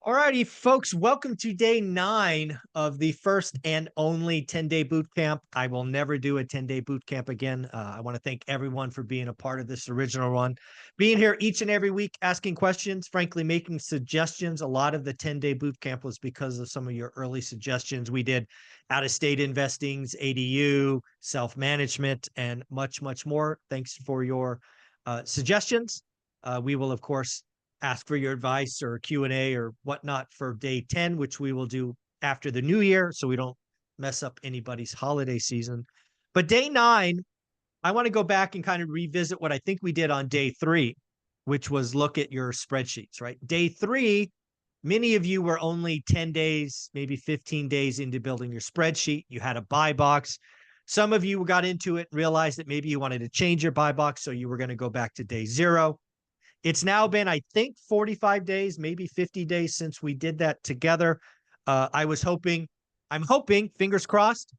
All righty, folks, welcome to day 9 of the first and only 10-day boot camp. I will never do a 10-day boot camp again. I want to thank everyone for being a part of this original one, being here each and every week, asking questions, frankly, making suggestions. A lot of the 10-day boot camp was because of some of your early suggestions. We did out-of-state investings, ADU, self-management, and much, much more. Thanks for your suggestions. We will, of course, ask for your advice or Q&A or whatnot for day 10, which we will do after the new year so we don't mess up anybody's holiday season. But day 9, I want to go back and kind of revisit what I think we did on day 3, which was look at your spreadsheets, right? Day 3, many of you were only 10 days, maybe 15 days into building your spreadsheet. You had a buy box. Some of you got into it and realized that maybe you wanted to change your buy box, so you were going to go back to day 0. It's now been, I think, 45 days, maybe 50 days since we did that together. I'm hoping, fingers crossed,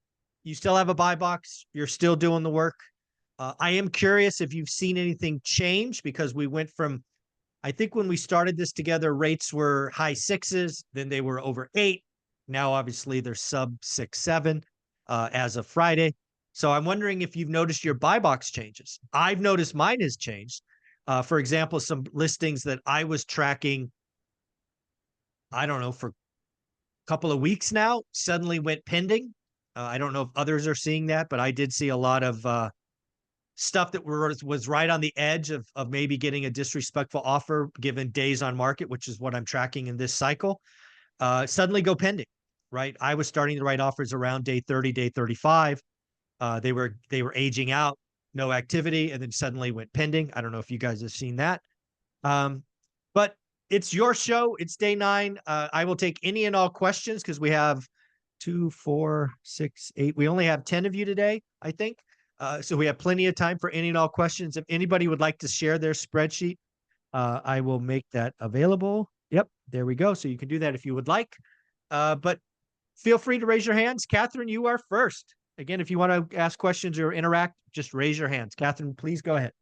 you still have a buy box. You're still doing the work. I am curious if you've seen anything change, because we went from, I think when we started this together, rates were high 6s, then they were over 8. Now, obviously, they're sub 6, 7 as of Friday. So I'm wondering if you've noticed your buy box changes. I've noticed mine has changed. For example, some listings that I was tracking, I don't know, for a couple of weeks now, suddenly went pending. I don't know if others are seeing that, but I did see a lot of stuff that was right on the edge of maybe getting a disrespectful offer given days on market, which is what I'm tracking in this cycle, suddenly go pending, right? I was starting to write offers around day 30, day 35. They were aging out. No activity, and then suddenly went pending. I don't know if you guys have seen that. But it's your show. It's day 9. I will take any and all questions because we have 2, 4, 6, 8. We only have 10 of you today, I think. So we have plenty of time for any and all questions. If anybody would like to share their spreadsheet, I will make that available. Yep, there we go. So you can do that if you would like. But feel free to raise your hands. Catherine, you are first. Again, if you want to ask questions or interact, just raise your hands. Catherine, please go ahead.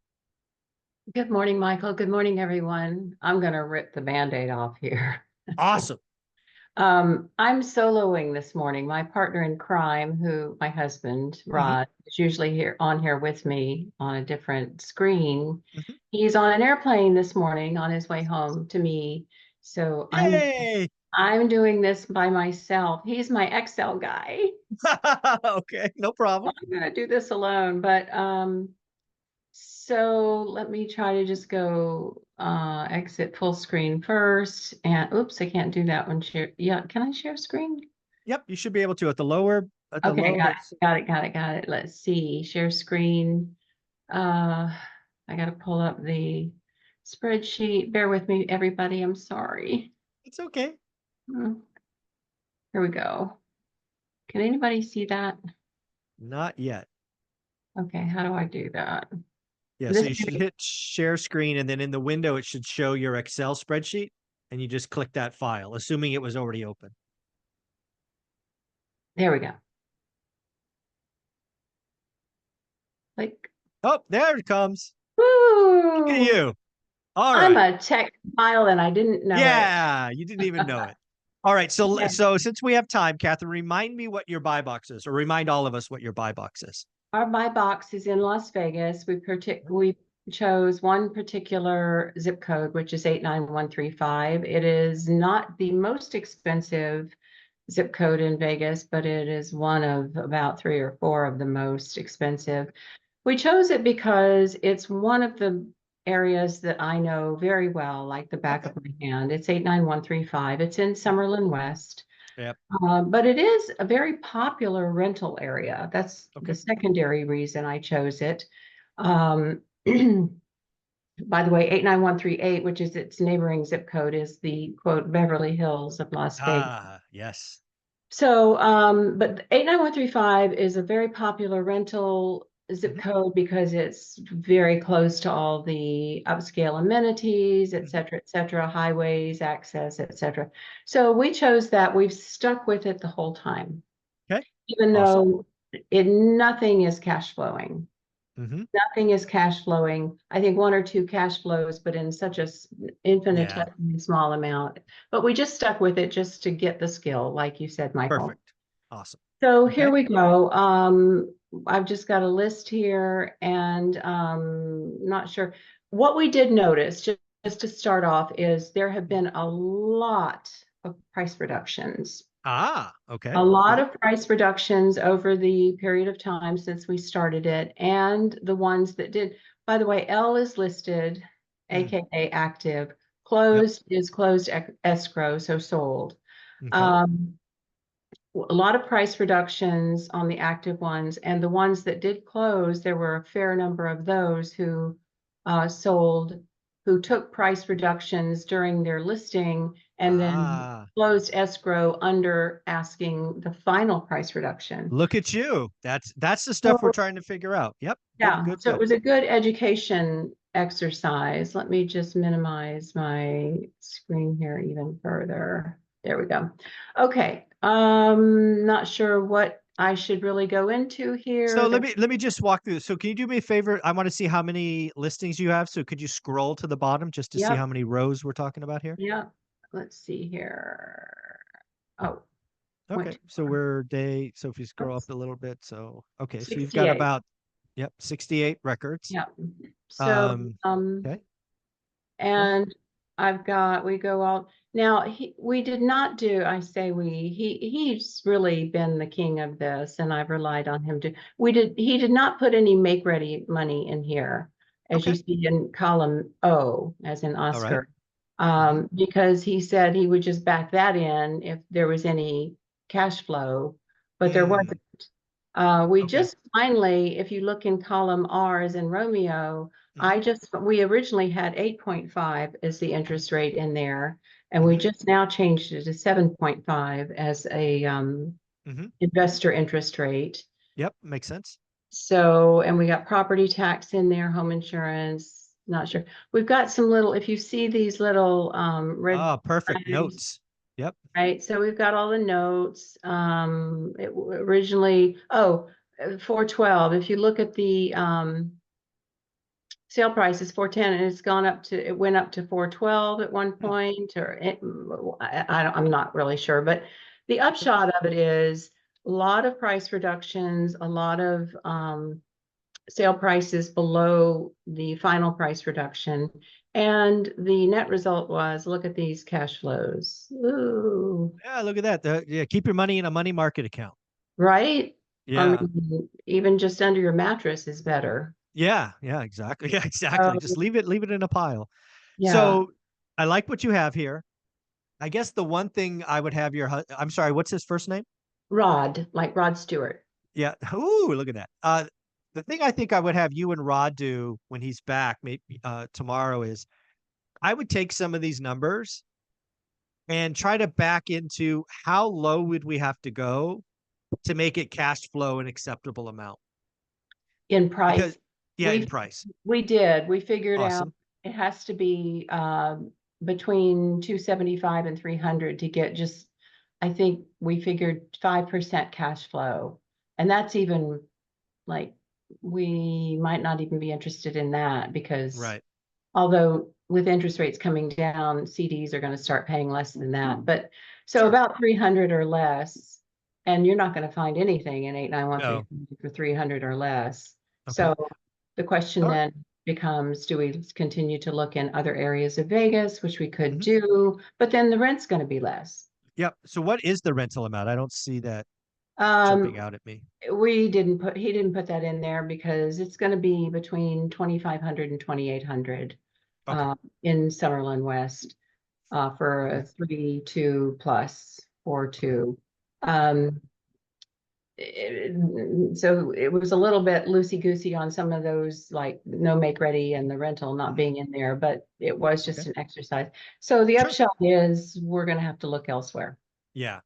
Good morning, Michael. Good morning, everyone. I'm going to rip the Band-Aid off here. Awesome. I'm soloing this morning. My partner in crime, my husband, Rod, is usually here with me on a different screen. He's on an airplane this morning on his way home to me. So I'm doing this by myself. He's my Excel guy. Okay, no problem. I'm going to do this alone, but so let me try to just go exit full screen first. And oops, I can't do that one. Share. Yeah, can I share screen? Yep, you should be able to at the lower. Okay, got it. Let's see, share screen. I got to pull up the spreadsheet. Bear with me, everybody. I'm sorry. It's okay. Here we go. Can anybody see that? Not yet. Okay, how do I do that? Yeah, so you should hit share screen, and then in the window, it should show your Excel spreadsheet, and you just click that file, assuming it was already open. There we go. Click. Oh, there it comes. Woo! Look at you. All right. I'm a tech file, and I didn't know it. Yeah, you didn't even know it. All right, so since we have time, Catherine, remind me what your buy box is, or remind all of us what your buy box is. Our buy box is in Las Vegas. We chose one particular zip code, which is 89135. It is not the most expensive zip code in Vegas, but it is one of about 3 or 4 of the most expensive. We chose it because it's one of the areas that I know very well, like the back of my hand. It's 89135. It's in Summerlin West. Yep. But it is a very popular rental area. That's the secondary reason I chose it. By the way, 89138, which is its neighboring zip code, is the quote Beverly Hills of Las Vegas. Yes. So, but 89135 is a very popular rental zip code because it's very close to all the upscale amenities, et cetera, highways, access, et cetera. So we chose that. We've stuck with it the whole time. Okay. Even though nothing is cash flowing. Mm-hmm. Nothing is cash flowing. I think one or two cash flows, but in such a Yeah. infinitesimally small amount. But we just stuck with it just to get the skill, like you said, Michael. Perfect. Awesome. So here Okay. we go. I've just got a list here and not sure. What we did notice, just to start off, is there have been a lot of price reductions. Ah, A okay. lot Good. of price reductions over the period of time since we started it, and the ones that did. By the way, L is listed, Mm. aka active. Yep. Closed is closed escrow, so sold. Okay. Um, a lot of price reductions on the active ones, and the ones that did close, there were a fair number of those who sold, who took price reductions during their listing and then Ah, closed escrow under asking the final price reduction. look at you. That's the stuff we're So trying to figure out. Yep. Good, yeah, good, so it good. was a good education exercise. Let me just minimize my screen here even further. There we go. Okay, not sure what I should really go into So here. let me just walk through this. So can you do me a favor? I want to see how many listings you have. So could you scroll to the bottom just to see how Yep, many rows we're talking about here? yep. Let's see here. Oh, went Okay. too So far. we're day. So if you scroll up Oops, a little bit. So okay. So you've got 68. about, yep, 68 records. Yep. So, Um, okay. Go ahead. and we go all, now, we did not do, I say he's really been the king of this and I've relied on him he did not put any make ready money in here, as you Okay. see in column O, as in All right. Oscar, Mm-hmm. because he said he would just back that in if there was any cash flow, but there Mm, wasn't. We okay. just finally, if you look in column R as in Romeo, Mm-hmm. we originally had 8.5 as the interest rate in there, and we Mm-hmm. just now changed it to 7.5 as a Mm-hmm. investor interest rate. Yep. Makes sense. So, and we got property tax in there, home insurance, not sure. We've got some little, if you see these little red Ah, perfect flags, notes. Yep. right? So we've got all the notes. Originally, 412. If you look at the sale price is 410 and it went up to 412 at one Hmm. point, I'm not really sure, but the upshot of it is a lot of price reductions, a lot of sale prices below the final price reduction. And the net result was, look at these cash flows. Ooh, Yeah, look at that. Yeah, keep your money in a money market account. right? I Yeah. mean, even just under your mattress is better. Yeah, yeah, exactly. Yeah, exactly. Just So, leave it in a pile. yeah, So I like what you have here. I guess the one thing I would have I'm sorry, what's his first name? Rod, like Rod Stewart. Yeah. Ooh, look at that. The thing I think I would have you and Rod do when he's back, maybe tomorrow, is I would take some of these numbers and try to back into how low would we have to go to make it cash flow an acceptable amount. In Because price. yeah, in We price. we figured out Awesome. it has to be between 275 and 300 to get just, I think we figured 5% cash flow. And that's even like, we might not even be interested in that because Right. although with interest rates coming down, CDs are going to start paying less than that. But so Sure. about 300 or less, and you're not going to find anything in No. 89133 for 300 or less. Okay. So the question All right. then becomes, do we continue to look in other areas of Vegas, which we could Mhm. do, but then the rent's going to be less. Yep. So what is the rental amount? I don't see that jumping Um, out at me. he didn't put that in there because it's going to be between 2,500 and 2,800 Okay. in Summerlin West. For a Okay. 3-2 plus 4 Okay. 2. Um, so it was a little bit loosey goosey on some of those, like no make ready and the rental not Mhm. being in there, but it was Okay. just an exercise. So the Sure. upshot is we're going to have to look elsewhere. Yeah.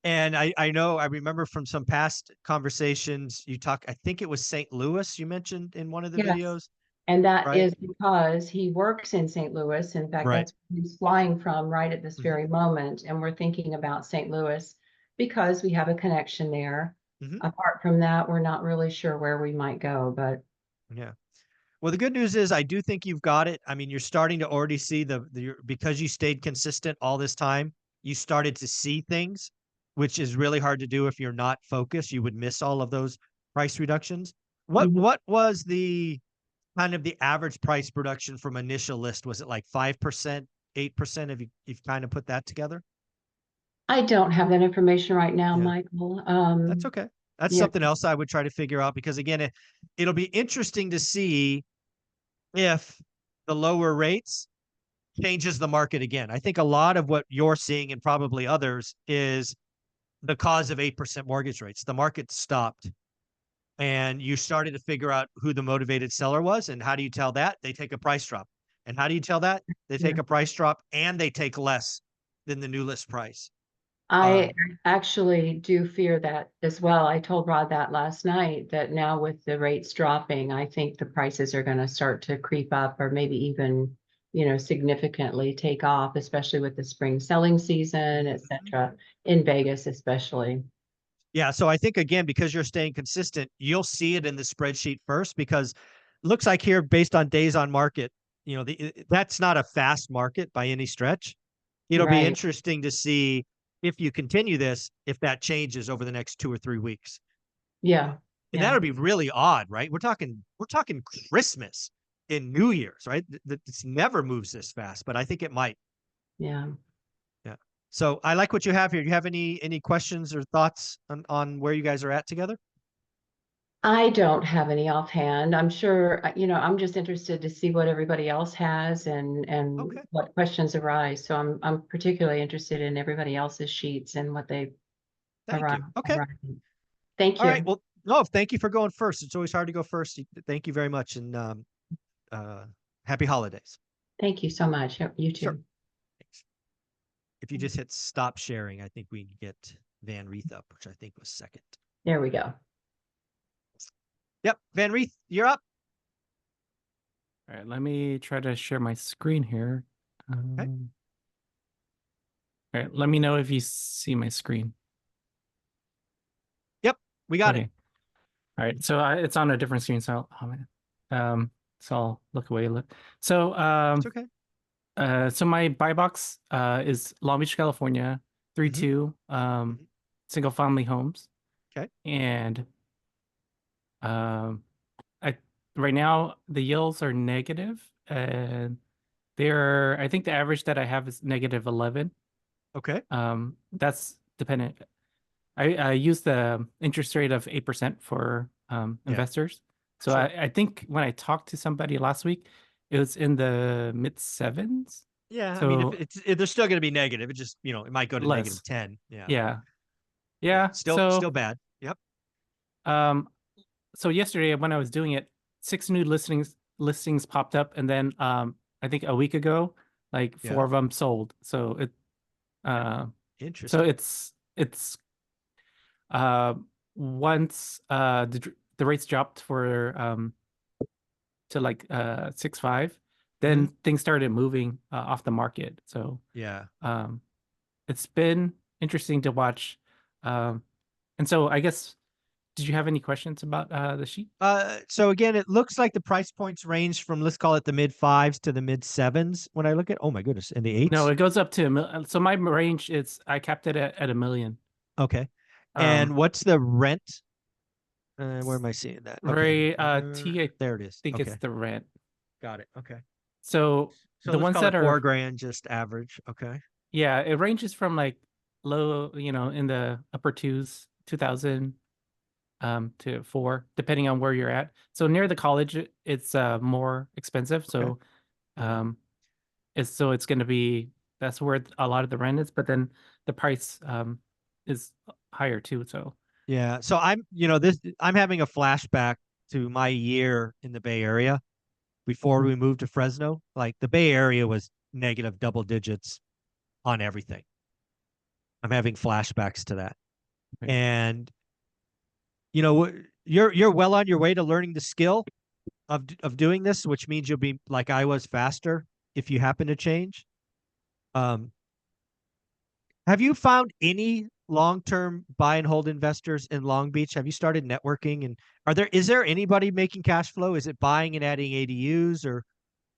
And I know I remember from some past conversations you talk I think it was St. Louis you mentioned in one of the Yes. videos, And that right? is because he works in St. Louis. In fact, Right. that's where he's flying from right at this Mhm. very moment. And we're thinking about St. Louis because we have a connection there. Mhm. Apart from that, we're not really sure where we might go, but Yeah. Well, the good news is I do think you've got it. I mean, you're starting to already see because you stayed consistent all this time, you started to see things, which is really hard to do if you're not focused. You would miss all of those price reductions. What Mhm. what was the kind of the average price reduction from initial list? Was it like 5%, 8%? Have you've kind of put that together? I don't have that information right now, Yeah. Michael. That's okay. That's Yeah, something else I would try to figure out because again, it'll be interesting to see if the lower rates changes the market again. I think a lot of what you're seeing and probably others is the cause of 8% mortgage rates. The market stopped and you started to figure out who the motivated seller was. And how do you tell that? They take a price drop. And how do you tell that? They yeah. take a price drop and they take less than the new list price. I Um, actually do fear that as well. I told Rod that last night, that now with the rates dropping, I think the prices are going to start to creep up or maybe even, significantly take off, especially with the spring selling season, et mhm. cetera, in Vegas especially. Yeah, so I think again, because you're staying consistent, you'll see it in the spreadsheet first because looks like here based on days on market, that's not a fast market by any stretch. It'll be Right. interesting to see if you continue this, if that changes over the next 2 or 3 weeks. Yeah. And Yeah. that'll be really odd, right? We're talking Christmas and New Year's, right? This never moves this fast, but I think it might. Yeah. Yeah. So I like what you have here. Do you have any questions or thoughts on where you guys are at together? I don't have any offhand. I'm sure, I'm just interested to see what everybody else has and Okay. what questions arise. So I'm particularly interested in everybody else's sheets and what they Thank arrive. you. Okay. arrive. Thank All right. you. Well, no, thank you for going first. It's always hard to go first. Thank you very much. And uh, happy holidays. Thank you so much. Yep, you Sure. too. Thanks. If you just hit stop sharing, I think we can get Van Reeth up, which I think was second. There we go. Yep. Van Reeth, you're up. All right, let me try to share my screen here. Okay. All right, let me know if you see my screen. Yep. We got it. Okay. All right, so it's on a different screen, so so I'll look away. So It's okay. so my buy box is Long Beach, California, Hmm. 3-2 Hmm. single family homes, Okay. and um I right now the yields are negative, and I think the average that I have is -11. Okay. That's dependent. I use the interest rate of 8% for Yeah. investors. So Sure. I think when I talked to somebody last week, it was in the mid sevens. Yeah. I mean, So if they're still going to be negative, it just, it might go to less. -10. Yeah. But Yeah. yeah, Yeah. still bad. Yep. Um, so yesterday when I was doing it, 6 new listings popped up, and then I think a week ago, like four Yeah. of them sold. So uh so Interesting. it's uh once the rates dropped for to like 6.5, then Hmm. things started moving off the market. So Yeah. um it's been interesting to watch. Um and so I guess, did you have any questions about the sheet? So again, it looks like the price points range from let's call it the mid fives to the mid sevens. When I look at, oh my goodness, in the No, eights. it goes up to so my range is, I capped it at 1 million. Okay. And Um what's the rent? Where am I seeing that? Okay. very T, I There it is. think it's Okay. the rent. Got it. Okay. So So the let's ones call it that are, 4 grand, just average. Okay. yeah, it ranges from like low, in the upper twos, 2000 to 4, depending on where you're at. So near the college, it's more expensive. Okay. So Yeah. um it's going to be, that's where a lot of the rent is, but then the price is higher too. So Yeah. So I'm having a flashback to my year in the Bay Area before we moved to Fresno. Like the Bay Area was negative double digits on everything. I'm having flashbacks to that. okay. And you're well on your way to learning the skill of doing this, which means you'll be like I was faster if you happen to change. Um, have you found any long-term buy and hold investors in Long Beach? Have you started networking? And is there anybody making cash flow? Is it buying and adding ADUs, or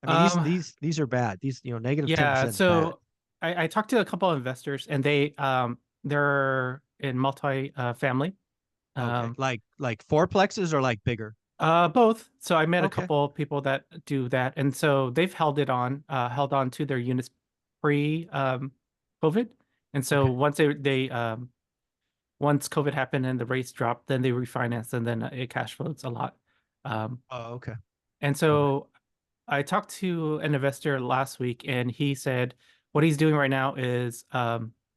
I mean, Um, these are bad. These, negative yeah, 10% is bad. so I talked to a couple of investors, and they're in multi family. Okay. Like fourplexes or like bigger? Both. So I met a Okay. couple people that do that, and so they've held on to their units pre COVID. And so Okay. once COVID happened and the rates dropped, then they refinanced, and then it cash flows a lot. Um, Oh, okay. and Okay. so I talked to an investor last week, and he said what he's doing right now is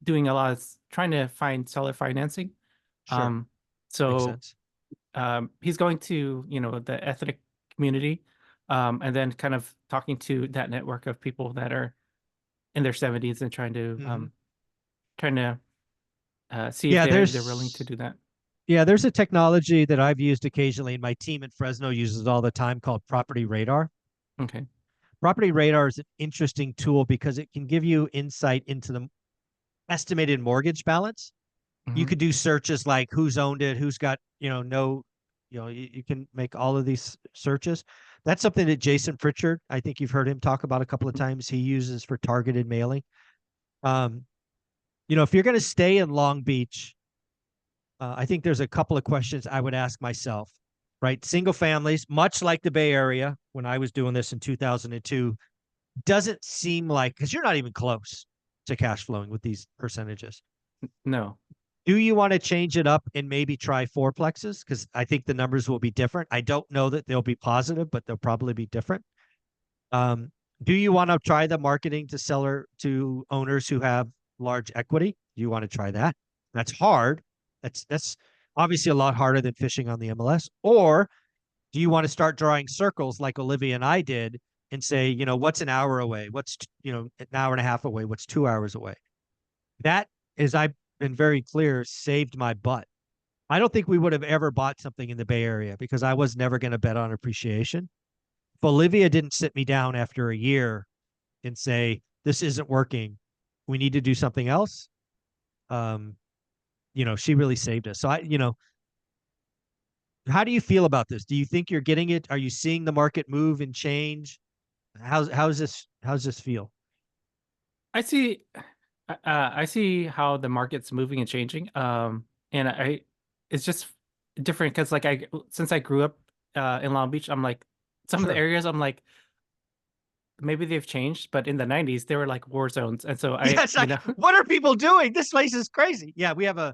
doing a lot of trying to find seller financing. Sure. Um, Makes so sense. he's going to, the ethnic community, and then kind of talking to that network of people that are in their 70s and Hmm. trying to see if Yeah, they're willing to there's do that. yeah, there's a technology that I've used occasionally, and my team at Fresno uses all the time, called Property Radar. Okay. Property Radar is an interesting tool because it can give you insight into the estimated mortgage balance. You Hmm. could do searches like who's owned it, who's got, no, you can make all of these searches. That's something that Jason Pritchard, I think you've heard him talk about a couple of times, he uses for targeted mailing. Um, if you're going to stay in Long Beach, I think there's a couple of questions I would ask myself, right? Single families, much like the Bay Area when I was doing this in 2002, doesn't seem like, because you're not even close to cash flowing with these percentages. No. Do you want to change it up and maybe try fourplexes? Because I think the numbers will be different. I don't know that they'll be positive, but they'll probably be different. Um, do you want to try the marketing to owners who have large equity? Do you want to try that? That's hard. That's obviously a lot harder than fishing on the MLS. Or do you want to start drawing circles like Olivia and I did and say, what's an hour away? What's, an hour and a half away? What's 2 hours away? That, as I've been very clear, saved my butt. I don't think we would have ever bought something in the Bay Area because I was never going to bet on appreciation. If Olivia didn't sit me down after a year and say, this isn't working, we need to do something else, um, she really saved us. So how do you feel about this? Do you think you're getting it? Are you seeing the market move and change? How's this feel? I see how the market's moving and changing. And it's just different because since I grew up in Long Beach, I'm like some of the Sure. areas I'm like maybe they've changed, but in the 90s they were like war zones. And so Yeah, it's like, what are people doing? This place is crazy. Yeah, we have a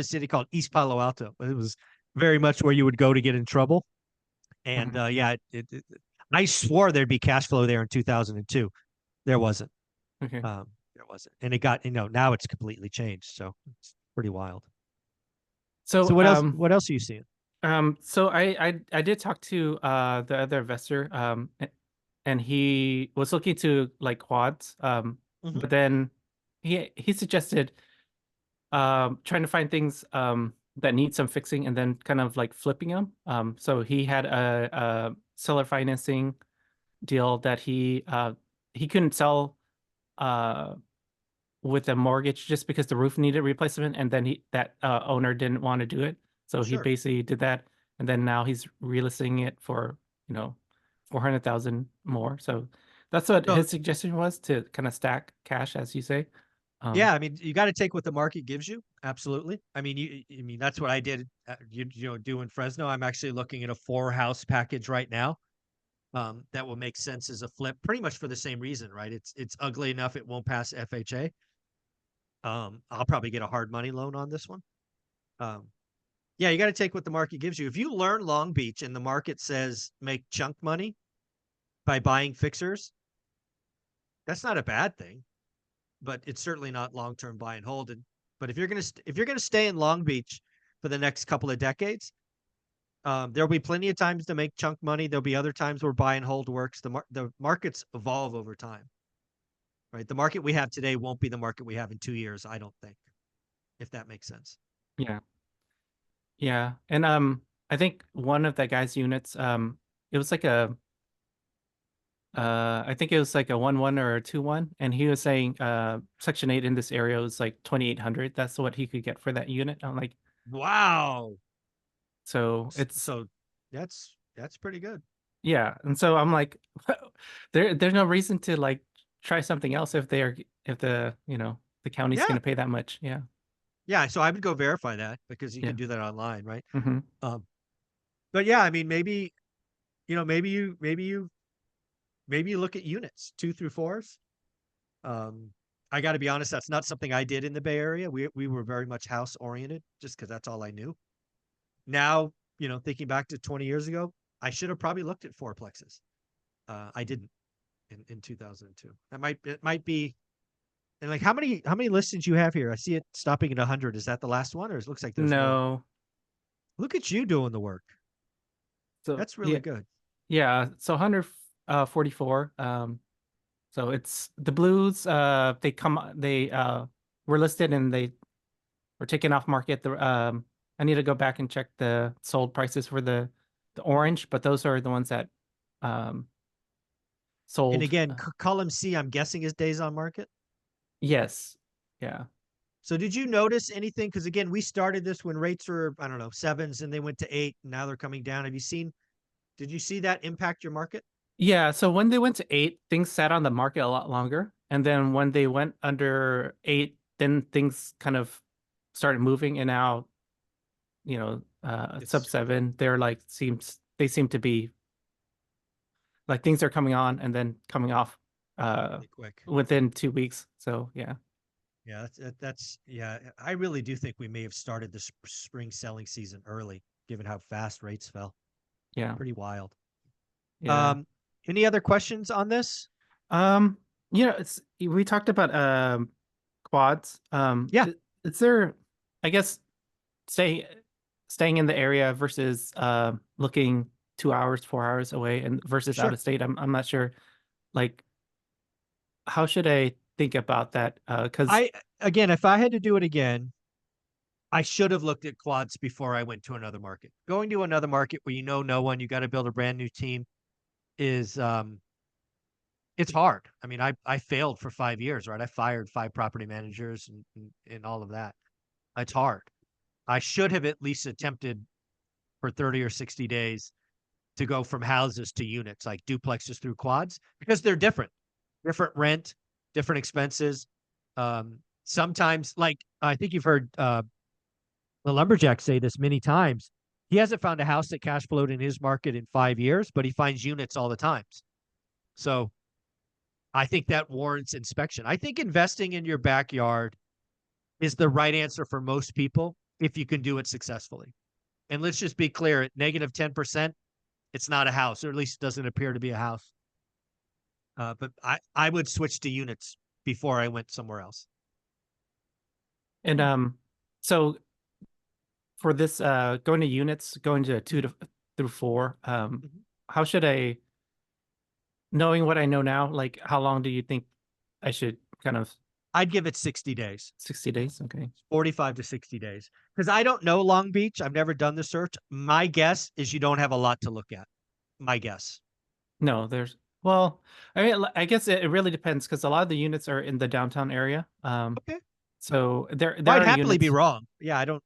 city called East Palo Alto. It was very much where you would go to get in trouble. And Mhm. yeah, I swore there'd be cash flow there in 2002. There wasn't. Okay. There wasn't, and it got, now it's completely changed. So it's pretty wild. So So what else? What else are you seeing? so I did talk to the other investor, and he was looking to like quads, Hmm. but then he suggested trying to find things that need some fixing and then kind of like flipping them. So he had a seller financing deal that he couldn't sell uh with a mortgage just because the roof needed replacement, and then that owner didn't want to do it. So he Sure. basically did that, and then now he's relisting it for, 400,000 more. So that's what So his suggestion was, to kind of stack cash, as you say. Um, yeah, I mean, you got to take what the market gives you. Absolutely. I mean, I mean, that's what I did. Do in Fresno. I'm actually looking at a 4-house package right now. That will make sense as a flip, pretty much for the same reason, right? It's ugly enough it won't pass FHA. I'll probably get a hard money loan on this one. Um, yeah, you got to take what the market gives you. If you learn Long Beach and the market says make chunk money by buying fixers, that's not a bad thing, but it's certainly not long term buy and hold. But if you're gonna stay in Long Beach for the next couple of decades, there'll be plenty of times to make chunk money. There'll be other times where buy and hold works. The markets evolve over time, right? The market we have today won't be the market we have in 2 years, I don't think, if that makes sense. yeah, yeah, and I think one of that guy's units, it was like I think it was like a 1-1 or a 2-1, and he was saying Section 8 in this area was like 2,800. That's what he could get for that unit. I'm like, Wow. so it's So that's pretty good. yeah, and so I'm like, there's no reason to like try something else if the the county's Yeah. going to pay that much. Yeah, Yeah. So I would go verify that because you yeah. can do that online, right? Hmm. But yeah, I mean, maybe, maybe you look at units 2 through 4s. I got to be honest, that's not something I did in the Bay Area. We were very much house oriented just because that's all I knew. Now, thinking back to 20 years ago, I should have probably looked at fourplexes. I didn't in 2002. It might be. And like, how many listings you have here? I see it stopping at 100. Is that the last one, or it looks like there's more? No, Look at you doing the work. so That's really good. yeah. So 144. So it's the blues. They were listed and they were taken off market. I need to go back and check the sold prices for the orange, but those are the ones that um And sold. again, column C, I'm guessing is days on market. Yes. Yeah. So did you notice anything? Because again, we started this when rates were, I don't know, 7s and they went to 8. And now they're coming down. Did you see that impact your market? Yeah. So when they went to 8, things sat on the market a lot longer. And then when they went under 8, then things kind of started moving. And now, sub It's 7, they seem to be like things are coming on and then coming off really quick. within 2 weeks. So yeah. Yeah, yeah. I really do think we may have started the spring selling season early, given how fast rates fell. Yeah. Pretty wild. Yeah. Any other questions on this? Um, we talked about quads. Yeah, Is there, I guess, stay staying in the area versus looking 2 hours, 4 hours away and versus out sure. of state? I'm not sure. Like, how should I think about that? Because Again, if I had to do it again, I should have looked at quads before I went to another market. Going to another market where no one, you got to build a brand new team is it's hard. I mean, I failed for 5 years, right? I fired 5 property managers and all of that. It's hard. I should have at least attempted for 30 or 60 days to go from houses to units, like duplexes through quads, because they're different rent, different expenses. Sometimes, like I think you've heard the lumberjack say this many times. He hasn't found a house that cash flowed in his market in 5 years, but he finds units all the times. So I think that warrants inspection. I think investing in your backyard is the right answer for most people if you can do it successfully. And let's just be clear, at negative 10%, it's not a house, or at least it doesn't appear to be a house. But I would switch to units before I went somewhere else. and so for this going to units, going to 2 through 4, how should I, knowing what I know now, like how long do you think I should kind of I'd give it 60 days, 60 days? Okay. 45 to 60 days. Because I don't know Long Beach. I've never done the search. My guess is you don't have a lot to look at. My guess. No, well, I mean, I guess it really depends because a lot of the units are in the downtown area. Okay. So there Well, I'd are happily be units. wrong. Yeah, I don't,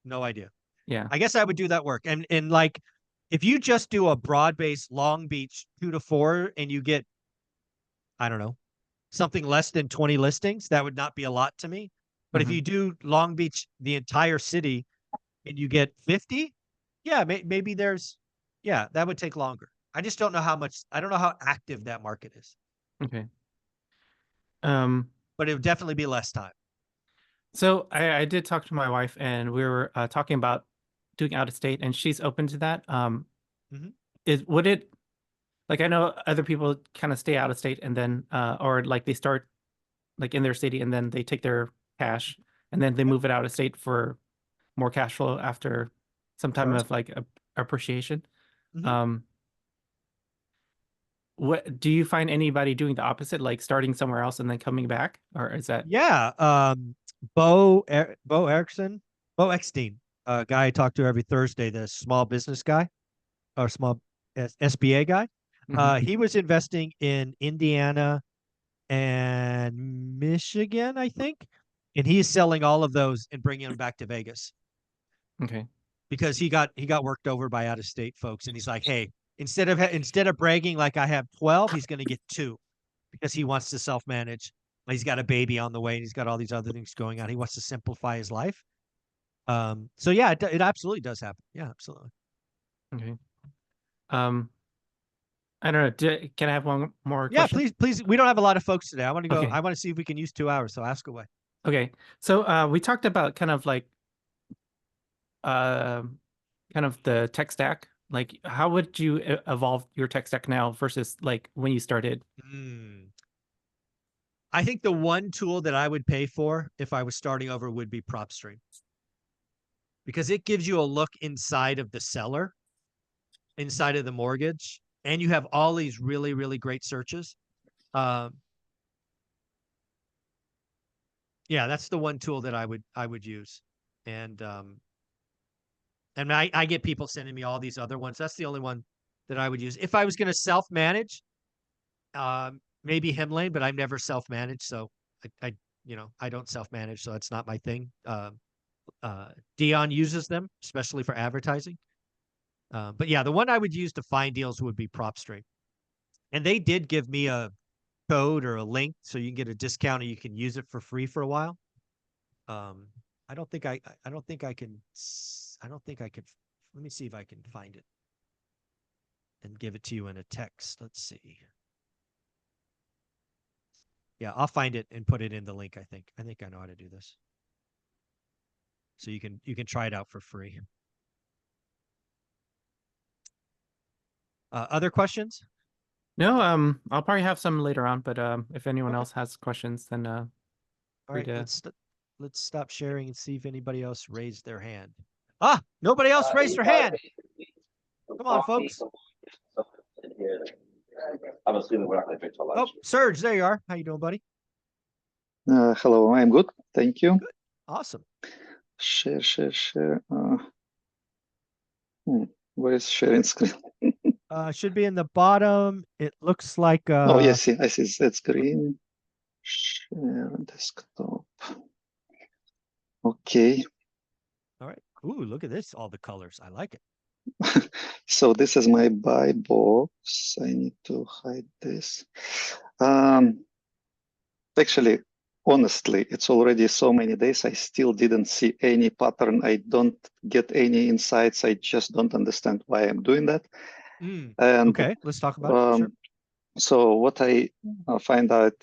no idea. Yeah. I guess I would do that work. And like, if you just do a broad-based Long Beach 2 to 4 and you get, I don't know, something less than 20 listings, that would not be a lot to me. But if you do Long Beach, the entire city, and you get 50, yeah, maybe that would take longer. I just don't know I don't know how active that market is, Okay. Um, but it would definitely be less time. so I did talk to my wife and we were talking about doing out of state and she's open to that. Mhm. Would it, like, I know other people kind of stay out of state and then or like they start like in their city and then they take their cash and then they move it out of state for more cash flow after some time Sure. of like appreciation. Mhm. What do you find anybody doing the opposite, like starting somewhere else and then coming back, or is that? Yeah. Bo Erickson, Bo Eckstein, a guy I talk to every Thursday, the small business guy or small SBA guy. He was investing in Indiana and Michigan, I think, and he's selling all of those and bringing them back to Vegas Okay. because he got worked over by out of state folks, and he's like, hey, instead of bragging like I have 12, he's going to get 2 because he wants to self manage. He's got a baby on the way, and he's got all these other things going on. He wants to simplify his life. So yeah, it absolutely does happen. Yeah, absolutely. Okay. I don't know. Can I have one more Yeah, question? please. We don't have a lot of folks today. I want to go. Okay. I want to see if we can use 2 hours. So ask away. Okay. So we talked about kind of like kind of the tech stack. Like, how would you evolve your tech stack now versus like when you started? I think the one tool that I would pay for if I was starting over would be PropStream, because it gives you a look inside of the seller, inside of the mortgage, and you have all these really, really great searches. Yeah, that's the one tool that I would use. And I get people sending me all these other ones. That's the only one that I would use. If I was going to self-manage, maybe Hemlane, but I've never self-managed, so I I don't self-manage, so that's not my thing. Dion uses them, especially for advertising. But yeah, the one I would use to find deals would be PropStream. And they did give me a code or a link so you can get a discount and you can use it for free for a while. I don't think I can, let me see if I can find it and give it to you in a text. Let's see. Yeah, I'll find it and put it in the link. I think I know how to do this. So you can try it out for free. Other questions? No, I'll probably have some later on, but if anyone else has questions, then all right, let's stop sharing and see if anybody else raised their hand. Ah, nobody else raised their hand. Come on, folks. I'm assuming we're not going to drink till lunch. Oh, Serge, there you are. How you doing, buddy? Hello, I'm good. Thank you. Good. Awesome. Share. Where is sharing screen? Should be in the bottom. It looks like oh, yes, I see. That's green. Share desktop. Okay. All right. Ooh, look at this. All the colors. I like it. So this is my buy box. I need to hide this. Actually, honestly, it's already so many days. I still didn't see any pattern. I don't get any insights. I just don't understand why I'm doing that. And okay, let's talk about it. Sure. So what I find out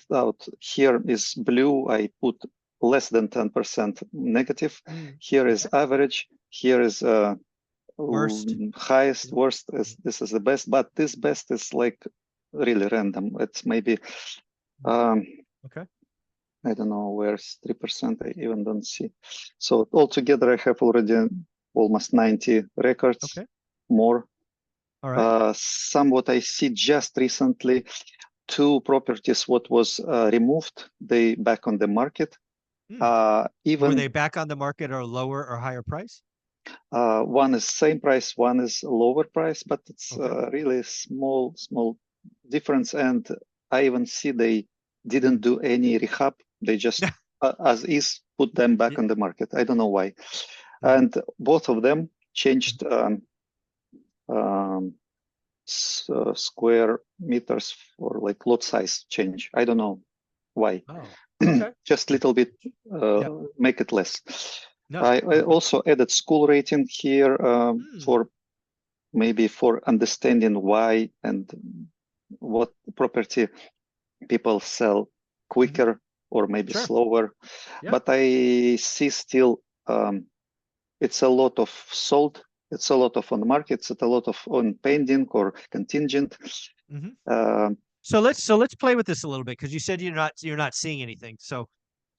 here is blue. I put less than 10% negative. Here is average. Here is worst, highest, worst. This is the best, but this best is like really random. It's maybe okay. I don't know where's 3%. I even don't see. So altogether, I have already almost 90 records. Okay. More. All right. Somewhat I see just recently 2 properties what was removed. They back on the market. Even were they back on the market or lower or higher price? One is same price, one is lower price, but it's really small difference. And I even see they didn't do any rehab. They just as is put them back on the market. I don't know why. And both of them changed square meters for like lot size change. I don't know why. Just a little bit make it less. I also added school rating here for maybe for understanding why and what property people sell quicker or maybe slower. But I see still it's a lot of sold. It's a lot of on the market. It's a lot of on pending or contingent. So let's play with this a little bit because you said you're not seeing anything. So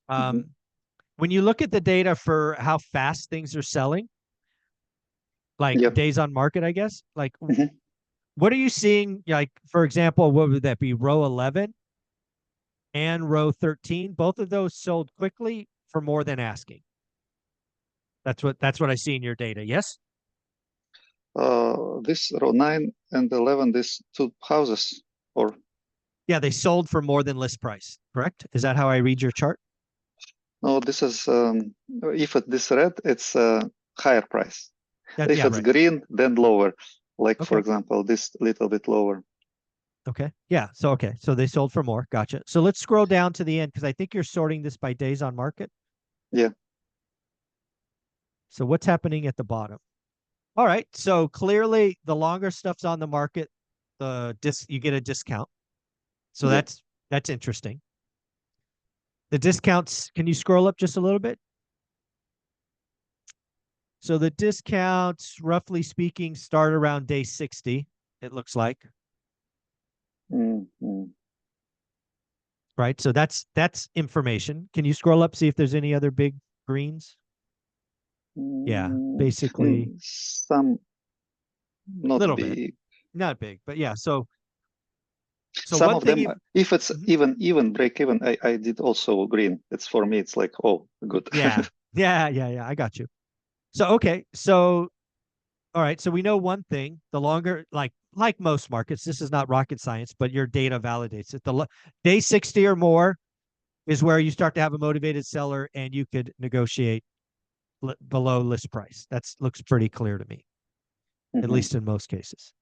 when you look at the data for how fast things are selling, like days on market, I guess, like what are you seeing? Like, for example, what would that be? Row 11 and row 13, both of those sold quickly for more than asking. That's what I see in your data. Yes. This row 9 and 11, these two houses, or yeah, they sold for more than list price, correct? Is that how I read your chart? no, this is if this red, it's higher price. That, If yeah, it's right. green, then lower. Like for Okay. example, this little bit lower. Okay. Yeah. So okay. So they sold for more. Gotcha. So let's scroll down to the end because I think you're sorting this by days on market. Yeah. So what's happening at the bottom? All right. So clearly the longer stuff's on the market, you get a discount. So Yeah. that's interesting. The discounts, can you scroll up just a little bit? So the discounts, roughly speaking, start around day 60, it looks like. Mm-hmm. Right. So that's information. Can you scroll up, see if there's any other big greens? Yeah, basically Some not little big. bit, not big, but yeah. So Some one of thing them, if it's even break even, I did also green. It's for me, it's like, oh, good. yeah, yeah. I got you. So okay, so all right, so we know one thing: the longer, like most markets, this is not rocket science, but your data validates it. Day 60 or more is where you start to have a motivated seller, and you could negotiate below list price. That looks pretty clear to me, at least in most cases.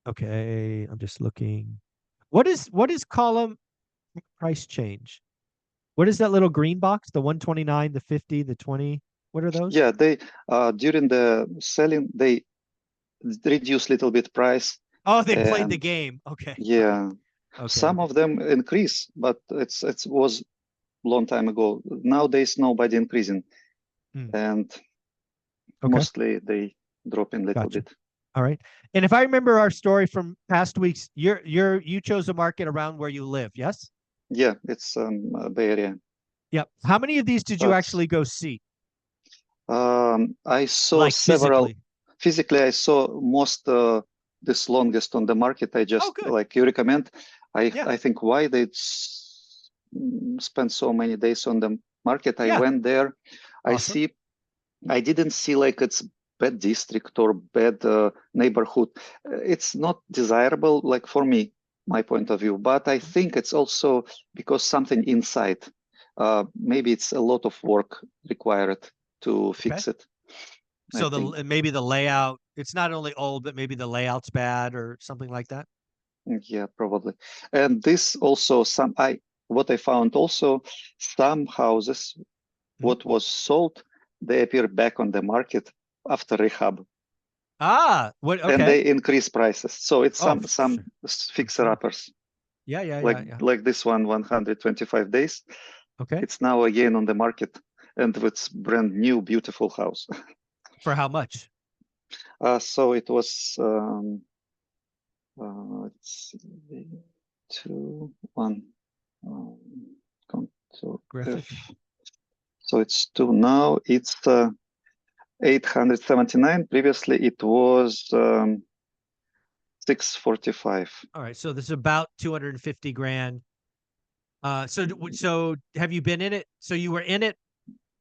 Okay, I'm just looking. What is column price change? What is that little green box? The 129, the 50, the 20. What are those? Yeah, they during the selling they reduce little bit price. Oh, they played the game. Okay. Yeah. Right. Okay. Some of them increase, but it was long time ago. Nowadays nobody increasing. And mostly they drop in a little bit. All right. And if I remember our story from past weeks, you chose a market around where you live, yes? Yeah, it's Bay Area. Yep. How many of these did you actually go see? I saw like several. Physically, I saw most this longest on the market. I just like you recommend. I think why they spend so many days on the market. I went there. Awesome. I didn't see like it's bad district or bad neighborhood. It's not desirable, like for me, my point of view. But I think it's also because something inside. Maybe it's a lot of work required to fix it. So maybe the layout, it's not only old, but maybe the layout's bad or something like that. Yeah, probably. And this also what I found also, some houses, what was sold, they appear back on the market after rehab. Okay. And they increase prices. So it's some fixer-uppers. Yeah. Like this one, 125 days. Okay. It's now again on the market, and it's brand new, beautiful house. For how much? So it was it's 2, 1, graphic. So it's 2 now. It's 879. Previously, it was 645. All right, so this is about 250 grand. So have you been in it? So you were in it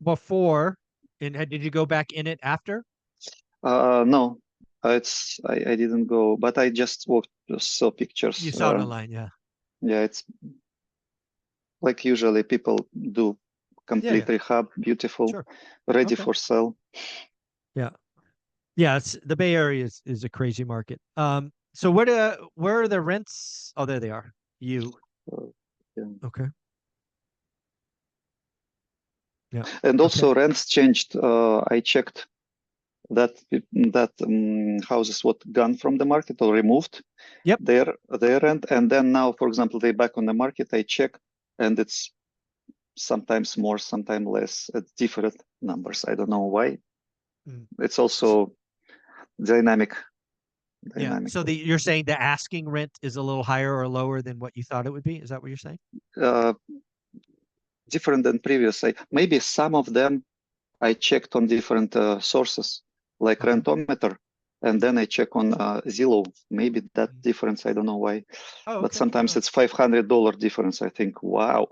before, and did you go back in it after? No, I didn't go, but I just saw pictures. You saw it online, yeah. Yeah, it's like usually people do complete rehab, beautiful, ready for sale. Yeah. It's the Bay Area is a crazy market. So where are the rents? Oh, there they are. Okay. Yeah. And also rents changed. I checked that houses what gone from the market or removed. Yep. Their rent, and then now, for example, they back on the market. I check, and it's sometimes more, sometimes less. At different numbers. I don't know why. It's also dynamic. Yeah. So you're saying the asking rent is a little higher or lower than what you thought it would be? Is that what you're saying? Different than previous. Maybe some of them I checked on different sources, like Rentometer, and then I check on Zillow. Maybe that difference, I don't know why. But sometimes it's $500 difference. I think, wow.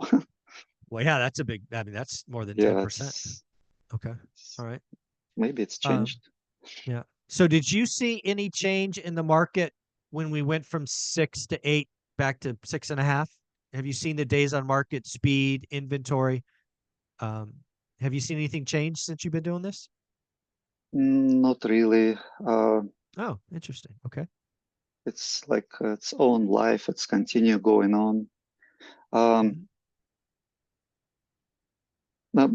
Well, yeah, that's a big. I mean, that's more than 10%. Okay. All right. Maybe it's changed. Yeah. So did you see any change in the market when we went from 6 to 8 back to 6.5? Have you seen the days on market, speed, inventory? Have you seen anything change since you've been doing this? Not really. Oh, interesting. Okay. It's like its own life. It's continue going on. Now,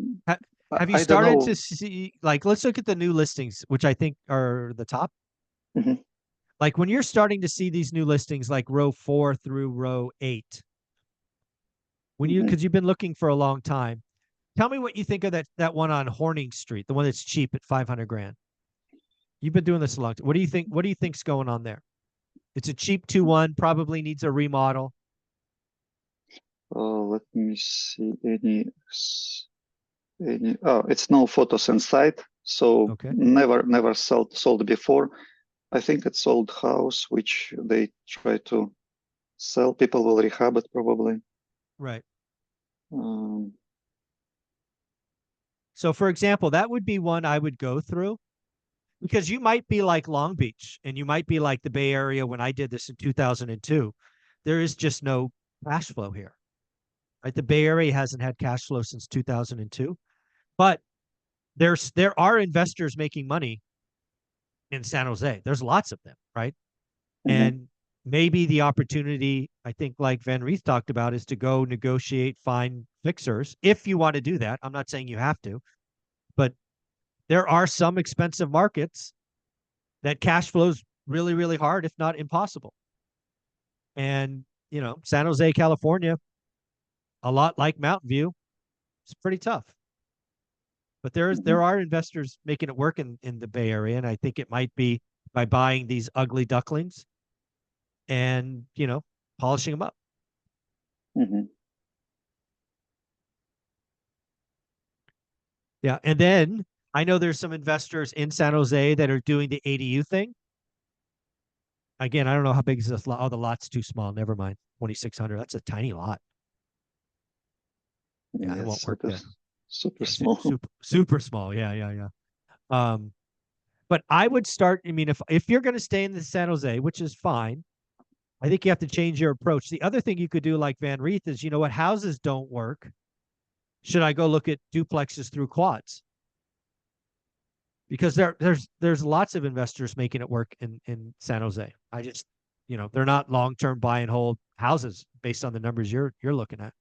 Have you started to see, like, let's look at the new listings, which I think are the top. Like when you're starting to see these new listings, like row 4 through row 8, when you, because you've been looking for a long time, tell me what you think of that one on Horning Street, the one that's cheap at 500 grand. You've been doing this a long time. What do you think? What do you think's going on there? It's a cheap 2-1, probably needs a remodel. Let me see any. Oh, it's no photos inside, so never sold before. I think it's old house which they try to sell. People will rehab it probably. Right. So for example, that would be one I would go through, because you might be like Long Beach and you might be like the Bay Area when I did this in 2002. There is just no cash flow here. Right? The Bay Area hasn't had cash flow since 2002, but there are investors making money in San Jose. There's lots of them, right? And maybe the opportunity, I think, like Van Reeth talked about, is to go negotiate, find fixers if you want to do that. I'm not saying you have to, but there are some expensive markets that cash flows really, really hard, if not impossible. And, you know, San Jose, California, a lot like Mountain View, it's pretty tough. But there are investors making it work in the Bay Area, and I think it might be by buying these ugly ducklings and, you know, polishing them up. Yeah, and then I know there's some investors in San Jose that are doing the ADU thing. Again, I don't know how big is this lot. Oh, the lot's too small. Never mind. 2,600. That's a tiny lot. Yeah, it won't work then. Super small. Super small. Yeah. But I would start. I mean, if you're going to stay in the San Jose, which is fine, I think you have to change your approach. The other thing you could do, like Van Reeth, is, you know what, houses don't work. Should I go look at duplexes through quads? Because there's lots of investors making it work in San Jose. I just, you know, they're not long-term buy and hold houses based on the numbers you're looking at.